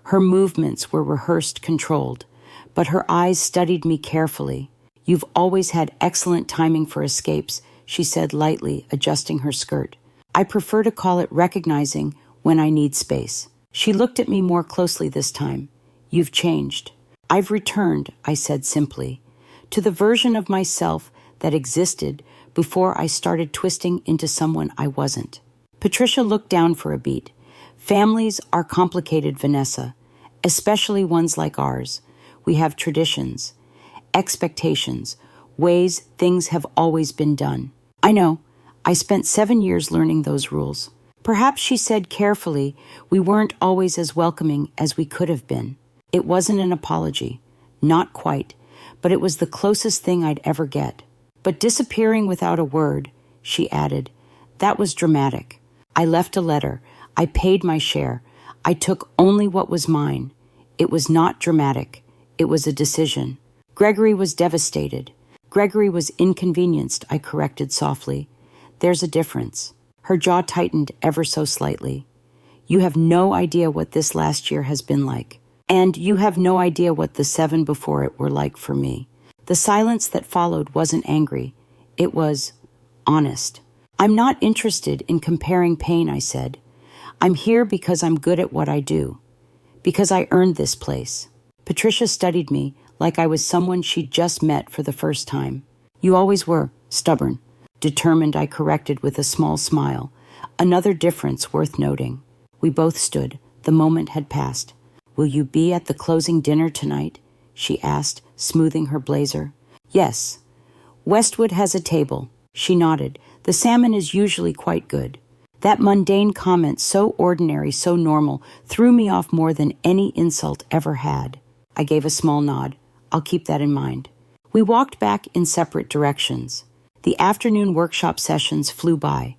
Her movements were rehearsed, controlled, but her eyes studied me carefully. You've always had excellent timing for escapes, she said lightly, adjusting her skirt. I prefer to call it recognizing when I need space. She looked at me more closely this time. You've changed. I've returned, I said simply, to the version of myself that existed before I started twisting into someone I wasn't. Patricia looked down for a beat. Families are complicated, Vanessa, especially ones like ours. We have traditions, expectations, ways things have always been done. I know. I spent 7 years learning those rules. Perhaps, she said carefully, we weren't always as welcoming as we could have been. It wasn't an apology. Not quite. But it was the closest thing I'd ever get. But disappearing without a word, she added, that was dramatic. I left a letter. I paid my share. I took only what was mine. It was not dramatic. It was a decision. Gregory was devastated. Gregory was inconvenienced, I corrected softly. There's a difference. Her jaw tightened ever so slightly. You have no idea what this last year has been like. And you have no idea what the 7 before it were like for me. The silence that followed wasn't angry. It was honest. I'm not interested in comparing pain, I said. I'm here because I'm good at what I do. Because I earned this place. Patricia studied me like I was someone she'd just met for the first time. You always were stubborn. Determined, I corrected with a small smile. Another difference worth noting. We both stood. The moment had passed. Will you be at the closing dinner tonight? She asked, smoothing her blazer. Yes. Westwood has a table. She nodded. The salmon is usually quite good. That mundane comment, so ordinary, so normal, threw me off more than any insult ever had. I gave a small nod. I'll keep that in mind. We walked back in separate directions. The afternoon workshop sessions flew by.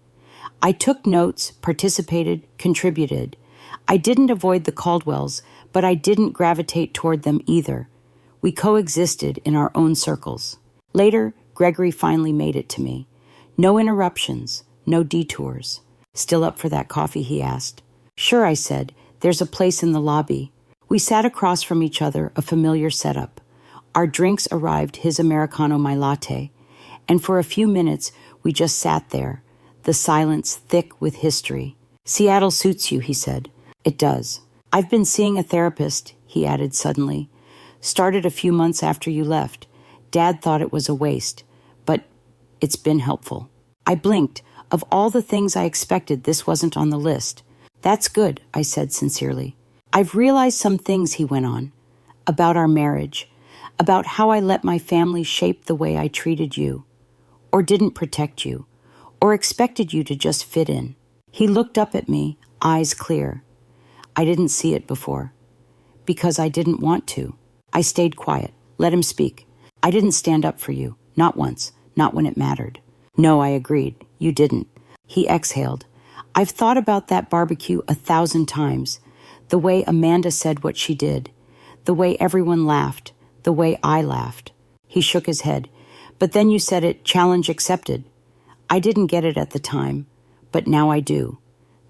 I took notes, participated, contributed. I didn't avoid the Caldwells, but I didn't gravitate toward them either. We coexisted in our own circles. Later, Gregory finally made it to me. No interruptions, no detours. Still up for that coffee, he asked. Sure, I said. There's a place in the lobby. We sat across from each other, a familiar setup. Our drinks arrived, his Americano, my latte. And for a few minutes, we just sat there, the silence thick with history. Seattle suits you, he said. It does. I've been seeing a therapist, he added suddenly. Started a few months after you left. Dad thought it was a waste, but it's been helpful. I blinked. Of all the things I expected, this wasn't on the list. That's good, I said sincerely. I've realized some things, he went on, about our marriage, about how I let my family shape the way I treated you, or didn't protect you, or expected you to just fit in. He looked up at me, eyes clear. I didn't see it before. Because I didn't want to. I stayed quiet, let him speak. I didn't stand up for you, not once, not when it mattered. No, I agreed, you didn't. He exhaled. I've thought about that barbecue 1,000 times. The way Amanda said what she did. The way everyone laughed. The way I laughed. He shook his head. But then you said it, challenge accepted. I didn't get it at the time, but now I do.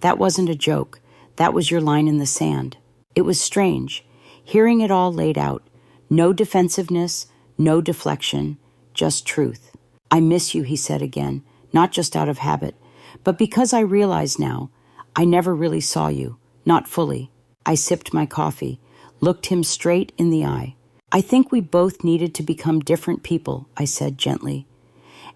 That wasn't a joke. That was your line in the sand. It was strange, hearing it all laid out. No defensiveness, no deflection, just truth. I miss you, he said again, not just out of habit, but because I realize now, I never really saw you, not fully. I sipped my coffee, looked him straight in the eye. I think we both needed to become different people, I said gently.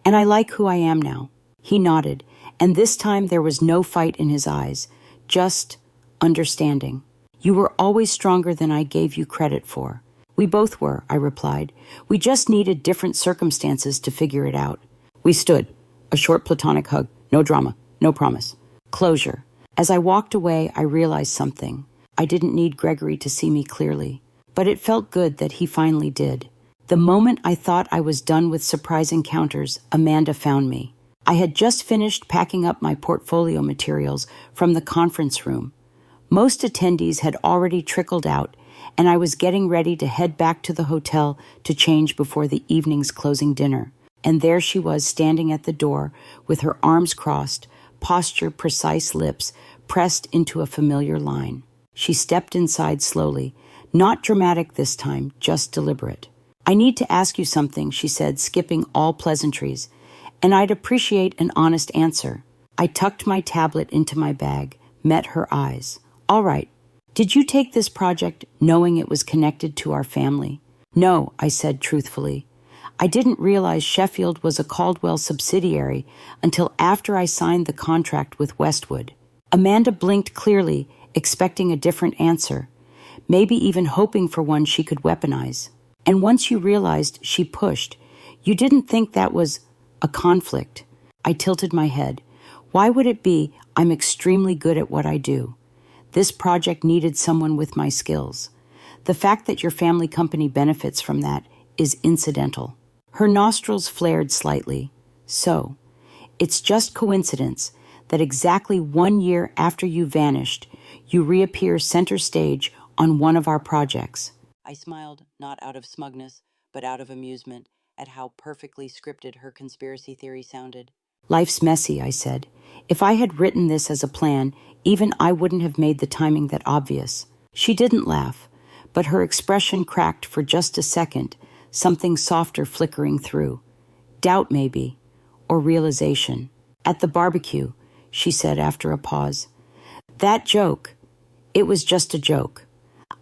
And I like who I am now. He nodded, and this time there was no fight in his eyes, just understanding. You were always stronger than I gave you credit for. We both were, I replied. We just needed different circumstances to figure it out. We stood, a short platonic hug, no drama, no promise. Closure. As I walked away, I realized something. I didn't need Gregory to see me clearly, but it felt good that he finally did. The moment I thought I was done with surprise encounters, Amanda found me. I had just finished packing up my portfolio materials from the conference room. Most attendees had already trickled out, and I was getting ready to head back to the hotel to change before the evening's closing dinner. And there she was standing at the door with her arms crossed, posture precise, lips pressed into a familiar line. She stepped inside slowly, not dramatic this time, just deliberate. I need to ask you something, she said, skipping all pleasantries, and I'd appreciate an honest answer. I tucked my tablet into my bag, met her eyes. All right. Did you take this project knowing it was connected to our family? No, I said truthfully. I didn't realize Sheffield was a Caldwell subsidiary until after I signed the contract with Westwood. Amanda blinked clearly, expecting a different answer, maybe even hoping for one she could weaponize. And once you realized, she pushed. You didn't think that was a conflict. I tilted my head. Why would it be? I'm extremely good at what I do. This project needed someone with my skills. The fact that your family company benefits from that is incidental. Her nostrils flared slightly. So, it's just coincidence that exactly 1 year after you vanished, you reappear center stage on one of our projects. I smiled, not out of smugness, but out of amusement at how perfectly scripted her conspiracy theory sounded. Life's messy, I said. If I had written this as a plan, even I wouldn't have made the timing that obvious. She didn't laugh, but her expression cracked for just a second, something softer flickering through. Doubt, maybe, or realization. At the barbecue, she said after a pause. That joke, it was just a joke.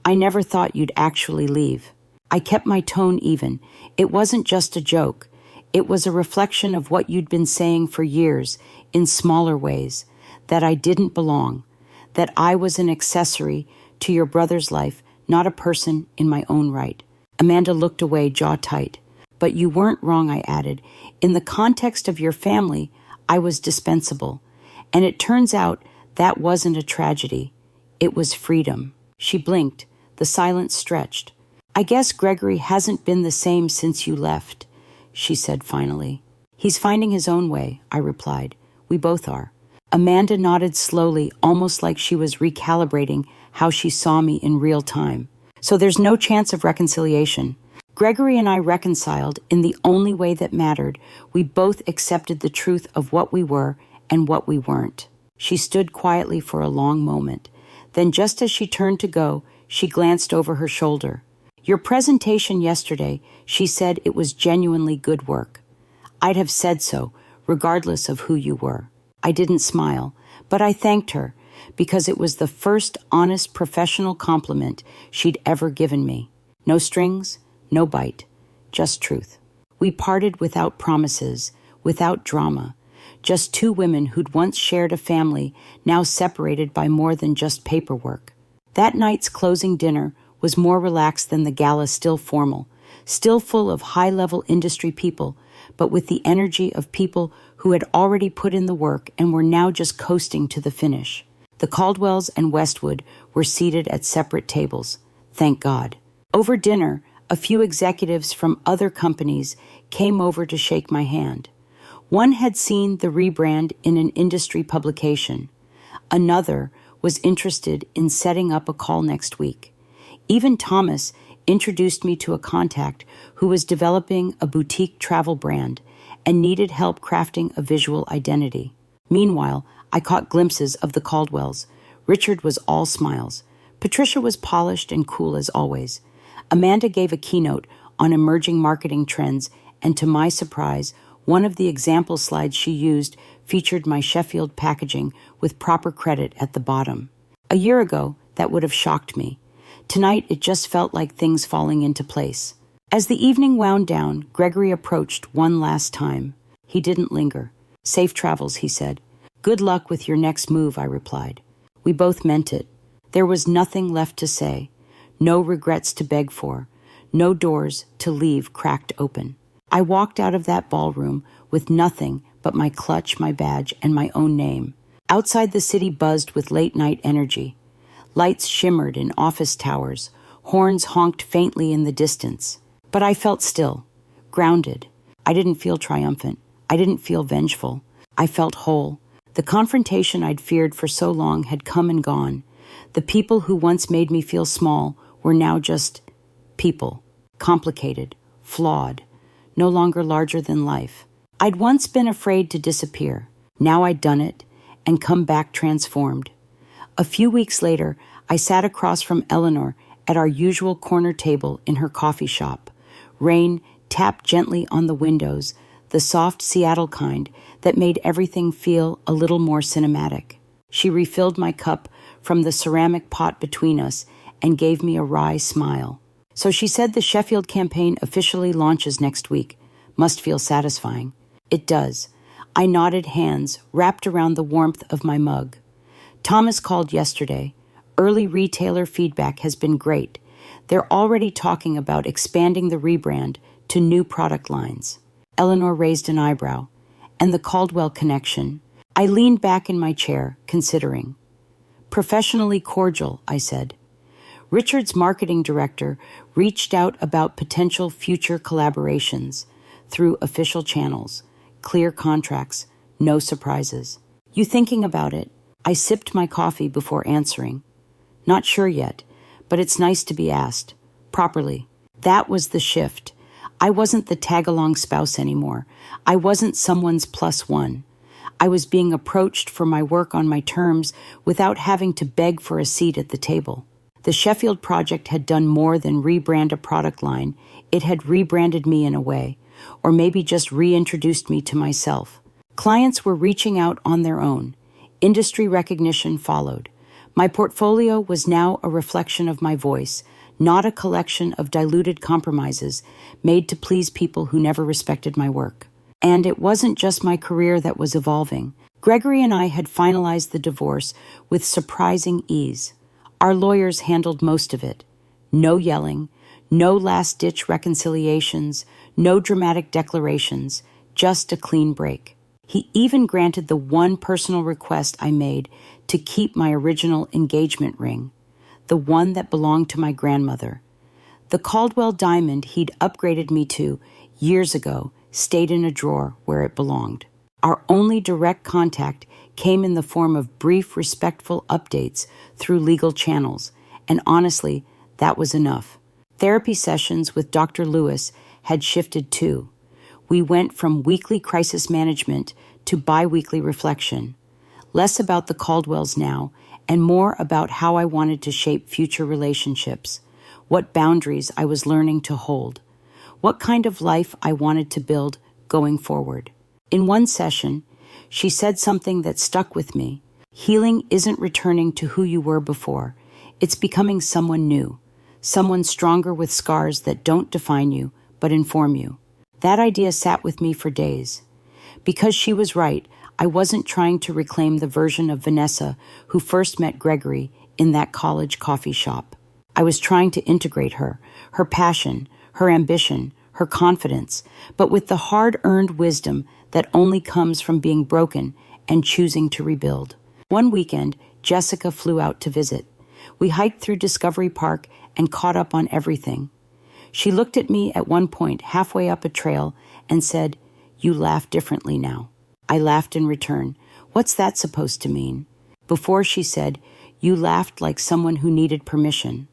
I never thought you'd actually leave. I kept my tone even. It wasn't just a joke. It was a reflection of what you'd been saying for years, in smaller ways, that I didn't belong, that I was an accessory to your brother's life, not a person in my own right. Amanda looked away, jaw tight. But you weren't wrong, I added. In the context of your family, I was dispensable. And it turns out that wasn't a tragedy. It was freedom. She blinked. The silence stretched. I guess Gregory hasn't been the same since you left, she said finally. He's finding his own way, I replied. We both are. Amanda nodded slowly, almost like she was recalibrating how she saw me in real time. So there's no chance of reconciliation. Gregory and I reconciled in the only way that mattered. We both accepted the truth of what we were and what we weren't. She stood quietly for a long moment. Then just as she turned to go, she glanced over her shoulder. Your presentation yesterday, she said, it was genuinely good work. I'd have said so, regardless of who you were. I didn't smile, but I thanked her because it was the first honest professional compliment she'd ever given me. No strings, no bite, just truth. We parted without promises, without drama, just two women who'd once shared a family, now separated by more than just paperwork. That night's closing dinner was more relaxed than the gala, still formal, still full of high-level industry people, but with the energy of people who had already put in the work and were now just coasting to the finish. The Caldwells and Westwood were seated at separate tables, thank God. Over dinner, a few executives from other companies came over to shake my hand. One had seen the rebrand in an industry publication. Another was interested in setting up a call next week. Even Thomas introduced me to a contact who was developing a boutique travel brand and needed help crafting a visual identity. Meanwhile, I caught glimpses of the Caldwells. Richard was all smiles. Patricia was polished and cool as always. Amanda gave a keynote on emerging marketing trends, and to my surprise, one of the example slides she used featured my Sheffield packaging with proper credit at the bottom. A year ago, that would have shocked me. Tonight, it just felt like things falling into place. As the evening wound down, Gregory approached one last time. He didn't linger. "Safe travels," he said. "Good luck with your next move," I replied. We both meant it. There was nothing left to say, no regrets to beg for, no doors to leave cracked open. I walked out of that ballroom with nothing but my clutch, my badge, and my own name. Outside, the city buzzed with late-night energy. Lights shimmered in office towers, horns honked faintly in the distance. But I felt still, grounded. I didn't feel triumphant. I didn't feel vengeful. I felt whole. The confrontation I'd feared for so long had come and gone. The people who once made me feel small were now just people, complicated, flawed, no longer larger than life. I'd once been afraid to disappear. Now I'd done it and come back transformed. A few weeks later, I sat across from Eleanor at our usual corner table in her coffee shop. Rain tapped gently on the windows, the soft Seattle kind that made everything feel a little more cinematic. She refilled my cup from the ceramic pot between us and gave me a wry smile. "So she said the Sheffield campaign officially launches next week. Must feel satisfying." "It does." I nodded, hands wrapped around the warmth of my mug. "Thomas called yesterday. Early retailer feedback has been great. They're already talking about expanding the rebrand to new product lines." Eleanor raised an eyebrow. "And the Caldwell connection?" I leaned back in my chair, considering. "Professionally cordial," I said. Richard's marketing director reached out about potential future collaborations through official channels, clear contracts, no surprises. "You thinking about it?" I sipped my coffee before answering. "Not sure yet, but it's nice to be asked. Properly." That was the shift. I wasn't the tag-along spouse anymore. I wasn't someone's plus one. I was being approached for my work on my terms without having to beg for a seat at the table. The Sheffield project had done more than rebrand a product line. It had rebranded me in a way, or maybe just reintroduced me to myself. Clients were reaching out on their own. Industry recognition followed. My portfolio was now a reflection of my voice, not a collection of diluted compromises made to please people who never respected my work. And it wasn't just my career that was evolving. Gregory and I had finalized the divorce with surprising ease. Our lawyers handled most of it. No yelling, no last-ditch reconciliations, no dramatic declarations, just a clean break. He even granted the one personal request I made to keep my original engagement ring, the one that belonged to my grandmother. The Caldwell diamond he'd upgraded me to years ago stayed in a drawer where it belonged. Our only direct contact came in the form of brief, respectful updates through legal channels, and honestly, that was enough. Therapy sessions with Dr. Lewis had shifted too. We went from weekly crisis management to bi-weekly reflection. Less about the Caldwells now, and more about how I wanted to shape future relationships, what boundaries I was learning to hold, what kind of life I wanted to build going forward. In one session, she said something that stuck with me. Healing isn't returning to who you were before. It's becoming someone new, someone stronger with scars that don't define you, but inform you. That idea sat with me for days. Because she was right, I wasn't trying to reclaim the version of Vanessa who first met Gregory in that college coffee shop. I was trying to integrate her passion, her ambition, her confidence, but with the hard-earned wisdom that only comes from being broken and choosing to rebuild. One weekend, Jessica flew out to visit. We hiked through Discovery Park and caught up on everything. She looked at me at one point, halfway up a trail, and said, "You laugh differently now." I laughed in return. What's that supposed to mean? Before she said, "You laughed like someone who needed permission.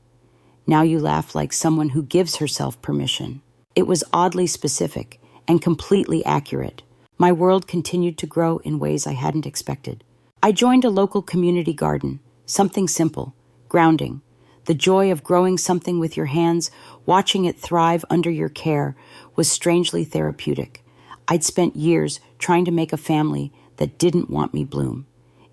Now you laugh like someone who gives herself permission." It was oddly specific and completely accurate. My world continued to grow in ways I hadn't expected. I joined a local community garden, something simple, grounding. The joy of growing something with your hands, watching it thrive under your care, was strangely therapeutic. I'd spent years trying to make a family that didn't want me bloom.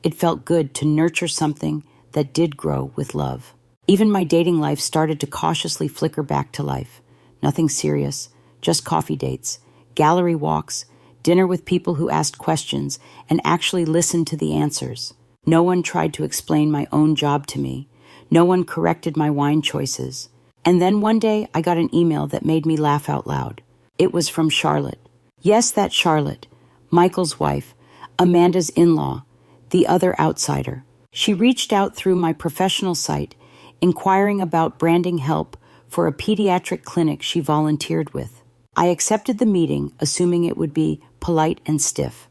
It felt good to nurture something that did grow with love. Even my dating life started to cautiously flicker back to life. Nothing serious, just coffee dates, gallery walks, dinner with people who asked questions and actually listened to the answers. No one tried to explain my own job to me. No one corrected my wine choices. And then one day I got an email that made me laugh out loud. It was from Charlotte. Yes, that Charlotte, Michael's wife, Amanda's in-law, the other outsider. She reached out through my professional site, inquiring about branding help for a pediatric clinic she volunteered with. I accepted the meeting, assuming it would be polite and stiff.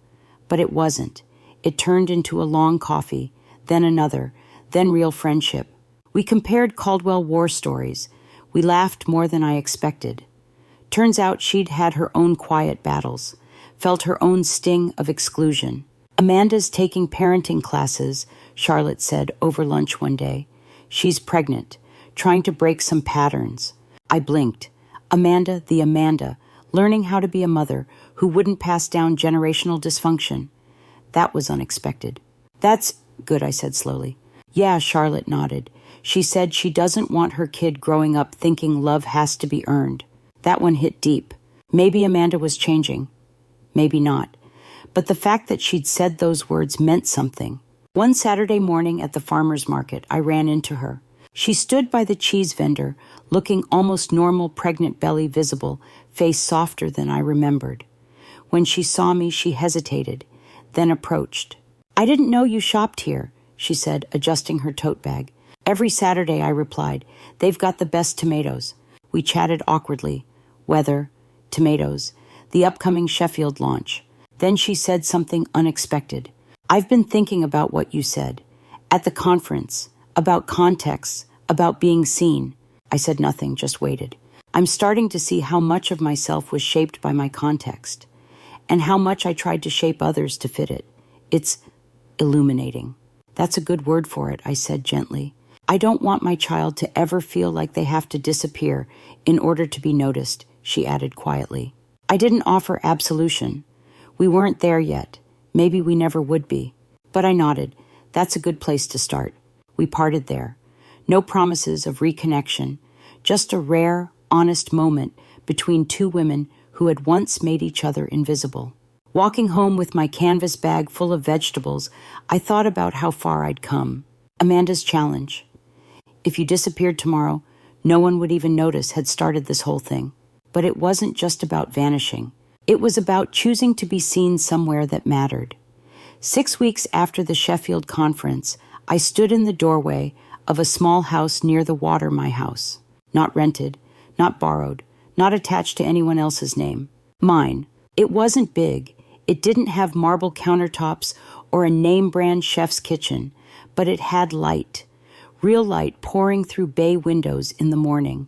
But it wasn't. It turned into a long coffee, then another, then real friendship. We compared Caldwell war stories. We laughed more than I expected. Turns out she'd had her own quiet battles, felt her own sting of exclusion. Amanda's taking parenting classes, Charlotte said over lunch one day. She's pregnant, trying to break some patterns. I blinked. Amanda, the Amanda, learning how to be a mother who wouldn't pass down generational dysfunction. That was unexpected. That's good, I said slowly. Yeah, Charlotte nodded. She said she doesn't want her kid growing up thinking love has to be earned. That one hit deep. Maybe Amanda was changing. Maybe not. But the fact that she'd said those words meant something. One Saturday morning at the farmer's market, I ran into her. She stood by the cheese vendor, looking almost normal, pregnant belly visible, face softer than I remembered. When she saw me, she hesitated, then approached. "I didn't know you shopped here," she said, adjusting her tote bag. "Every Saturday," I replied. "They've got the best tomatoes." We chatted awkwardly. Weather, tomatoes, the upcoming Sheffield launch. Then she said something unexpected. "I've been thinking about what you said. At the conference, about context, about being seen." I said nothing, just waited. I'm starting to see how much of myself was shaped by my context, and how much I tried to shape others to fit it. It's illuminating. "That's a good word for it," I said gently. "I don't want my child to ever feel like they have to disappear in order to be noticed," she added quietly. I didn't offer absolution. We weren't there yet. Maybe we never would be. But I nodded. That's a good place to start. We parted there. No promises of reconnection, just a rare, honest moment between two women who had once made each other invisible. Walking home with my canvas bag full of vegetables, I thought about how far I'd come. Amanda's challenge. If you disappeared tomorrow, no one would even notice had started this whole thing. But it wasn't just about vanishing. It was about choosing to be seen somewhere that mattered. 6 weeks after the Sheffield conference, I stood in the doorway of a small house near the water, my house. Not rented, not borrowed, not attached to anyone else's name. Mine. It wasn't big. It didn't have marble countertops or a name-brand chef's kitchen, but it had light. Real light pouring through bay windows in the morning.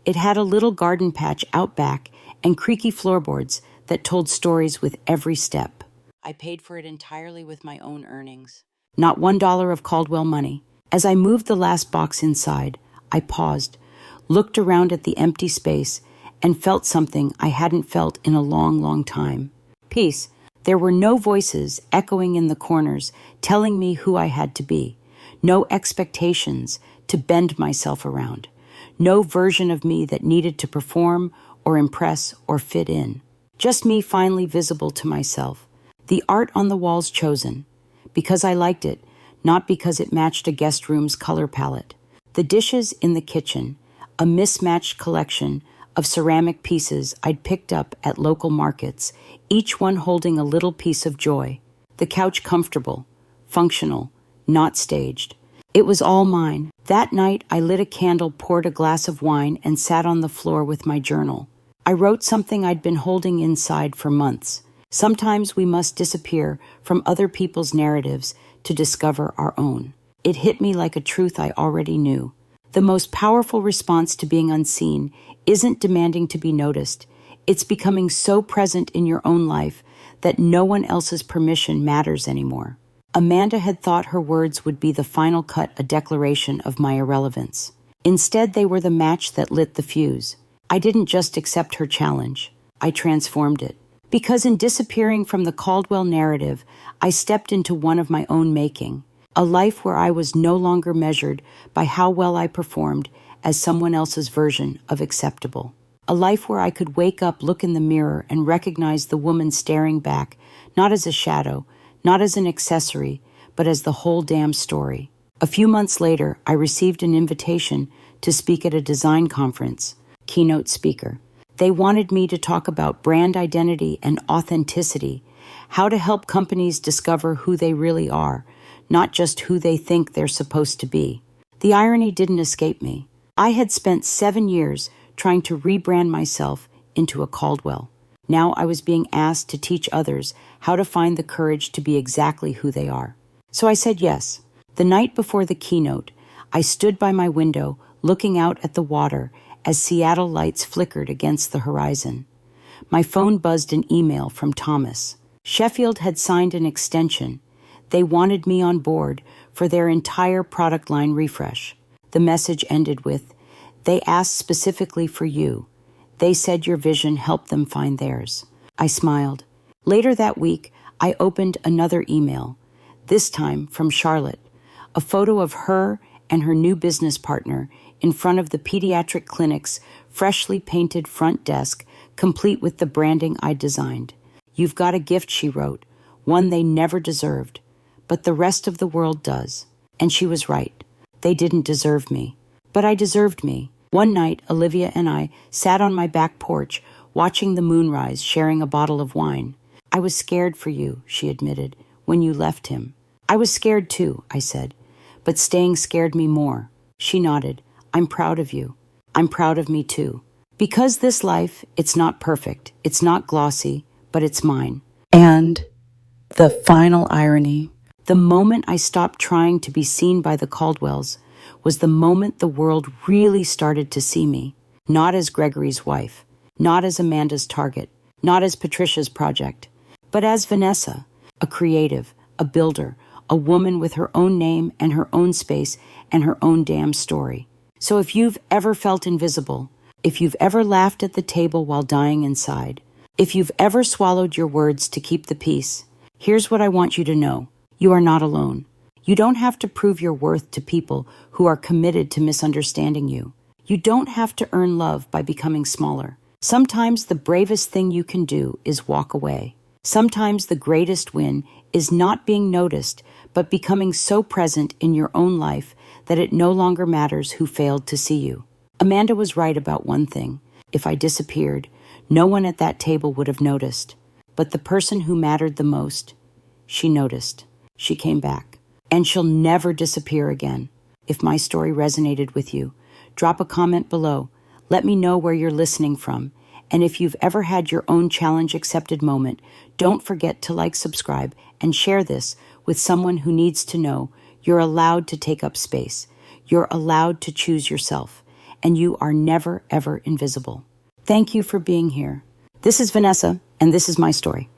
It had a little garden patch out back and creaky floorboards that told stories with every step. I paid for it entirely with my own earnings. Not $1 of Caldwell money. As I moved the last box inside, I paused, looked around at the empty space, and felt something I hadn't felt in a long, long time. Peace. There were no voices echoing in the corners telling me who I had to be. No expectations to bend myself around. No version of me that needed to perform or impress or fit in. Just me finally visible to myself. The art on the walls chosen. Because I liked it, not because it matched a guest room's color palette. The dishes in the kitchen, a mismatched collection of ceramic pieces I'd picked up at local markets, each one holding a little piece of joy. The couch comfortable, functional, not staged. It was all mine. That night, I lit a candle, poured a glass of wine, and sat on the floor with my journal. I wrote something I'd been holding inside for months. Sometimes we must disappear from other people's narratives to discover our own. It hit me like a truth I already knew. The most powerful response to being unseen isn't demanding to be noticed. It's becoming so present in your own life that no one else's permission matters anymore. Amanda had thought her words would be the final cut, a declaration of my irrelevance. Instead, they were the match that lit the fuse. I didn't just accept her challenge. I transformed it. Because in disappearing from the Caldwell narrative, I stepped into one of my own making. A life where I was no longer measured by how well I performed as someone else's version of acceptable. A life where I could wake up, look in the mirror, and recognize the woman staring back, not as a shadow, not as an accessory, but as the whole damn story. A few months later, I received an invitation to speak at a design conference, keynote speaker. They wanted me to talk about brand identity and authenticity, how to help companies discover who they really are, not just who they think they're supposed to be. The irony didn't escape me. I had spent 7 years trying to rebrand myself into a Caldwell. Now I was being asked to teach others how to find the courage to be exactly who they are. So I said yes. The night before the keynote, I stood by my window looking out at the water as Seattle lights flickered against the horizon. My phone buzzed an email from Thomas. Sheffield had signed an extension. They wanted me on board for their entire product line refresh. The message ended with, "They asked specifically for you. They said your vision helped them find theirs." I smiled. Later that week, I opened another email, this time from Charlotte, a photo of her and her new business partner in front of the pediatric clinic's freshly painted front desk, complete with the branding I designed. "You've got a gift," she wrote, "one they never deserved. But the rest of the world does." And she was right. They didn't deserve me. But I deserved me. One night, Olivia and I sat on my back porch, watching the moonrise, sharing a bottle of wine. "I was scared for you," she admitted, "when you left him." "I was scared too," I said. "But staying scared me more." She nodded. "I'm proud of you. I'm proud of me too. Because this life, it's not perfect. It's not glossy, but it's mine." And the final irony, the moment I stopped trying to be seen by the Caldwells was the moment the world really started to see me, not as Gregory's wife, not as Amanda's target, not as Patricia's project, but as Vanessa, a creative, a builder, a woman with her own name and her own space and her own damn story. So if you've ever felt invisible, if you've ever laughed at the table while dying inside, if you've ever swallowed your words to keep the peace, here's what I want you to know. You are not alone. You don't have to prove your worth to people who are committed to misunderstanding you. You don't have to earn love by becoming smaller. Sometimes the bravest thing you can do is walk away. Sometimes the greatest win is not being noticed, but becoming so present in your own life that it no longer matters who failed to see you. Amanda was right about one thing. If I disappeared, no one at that table would have noticed. But the person who mattered the most, she noticed. She came back. And she'll never disappear again. If my story resonated with you, drop a comment below. Let me know where you're listening from. And if you've ever had your own challenge accepted moment, don't forget to like, subscribe, and share this with someone who needs to know you're allowed to take up space. You're allowed to choose yourself. And you are never, ever invisible. Thank you for being here. This is Vanessa, and this is my story.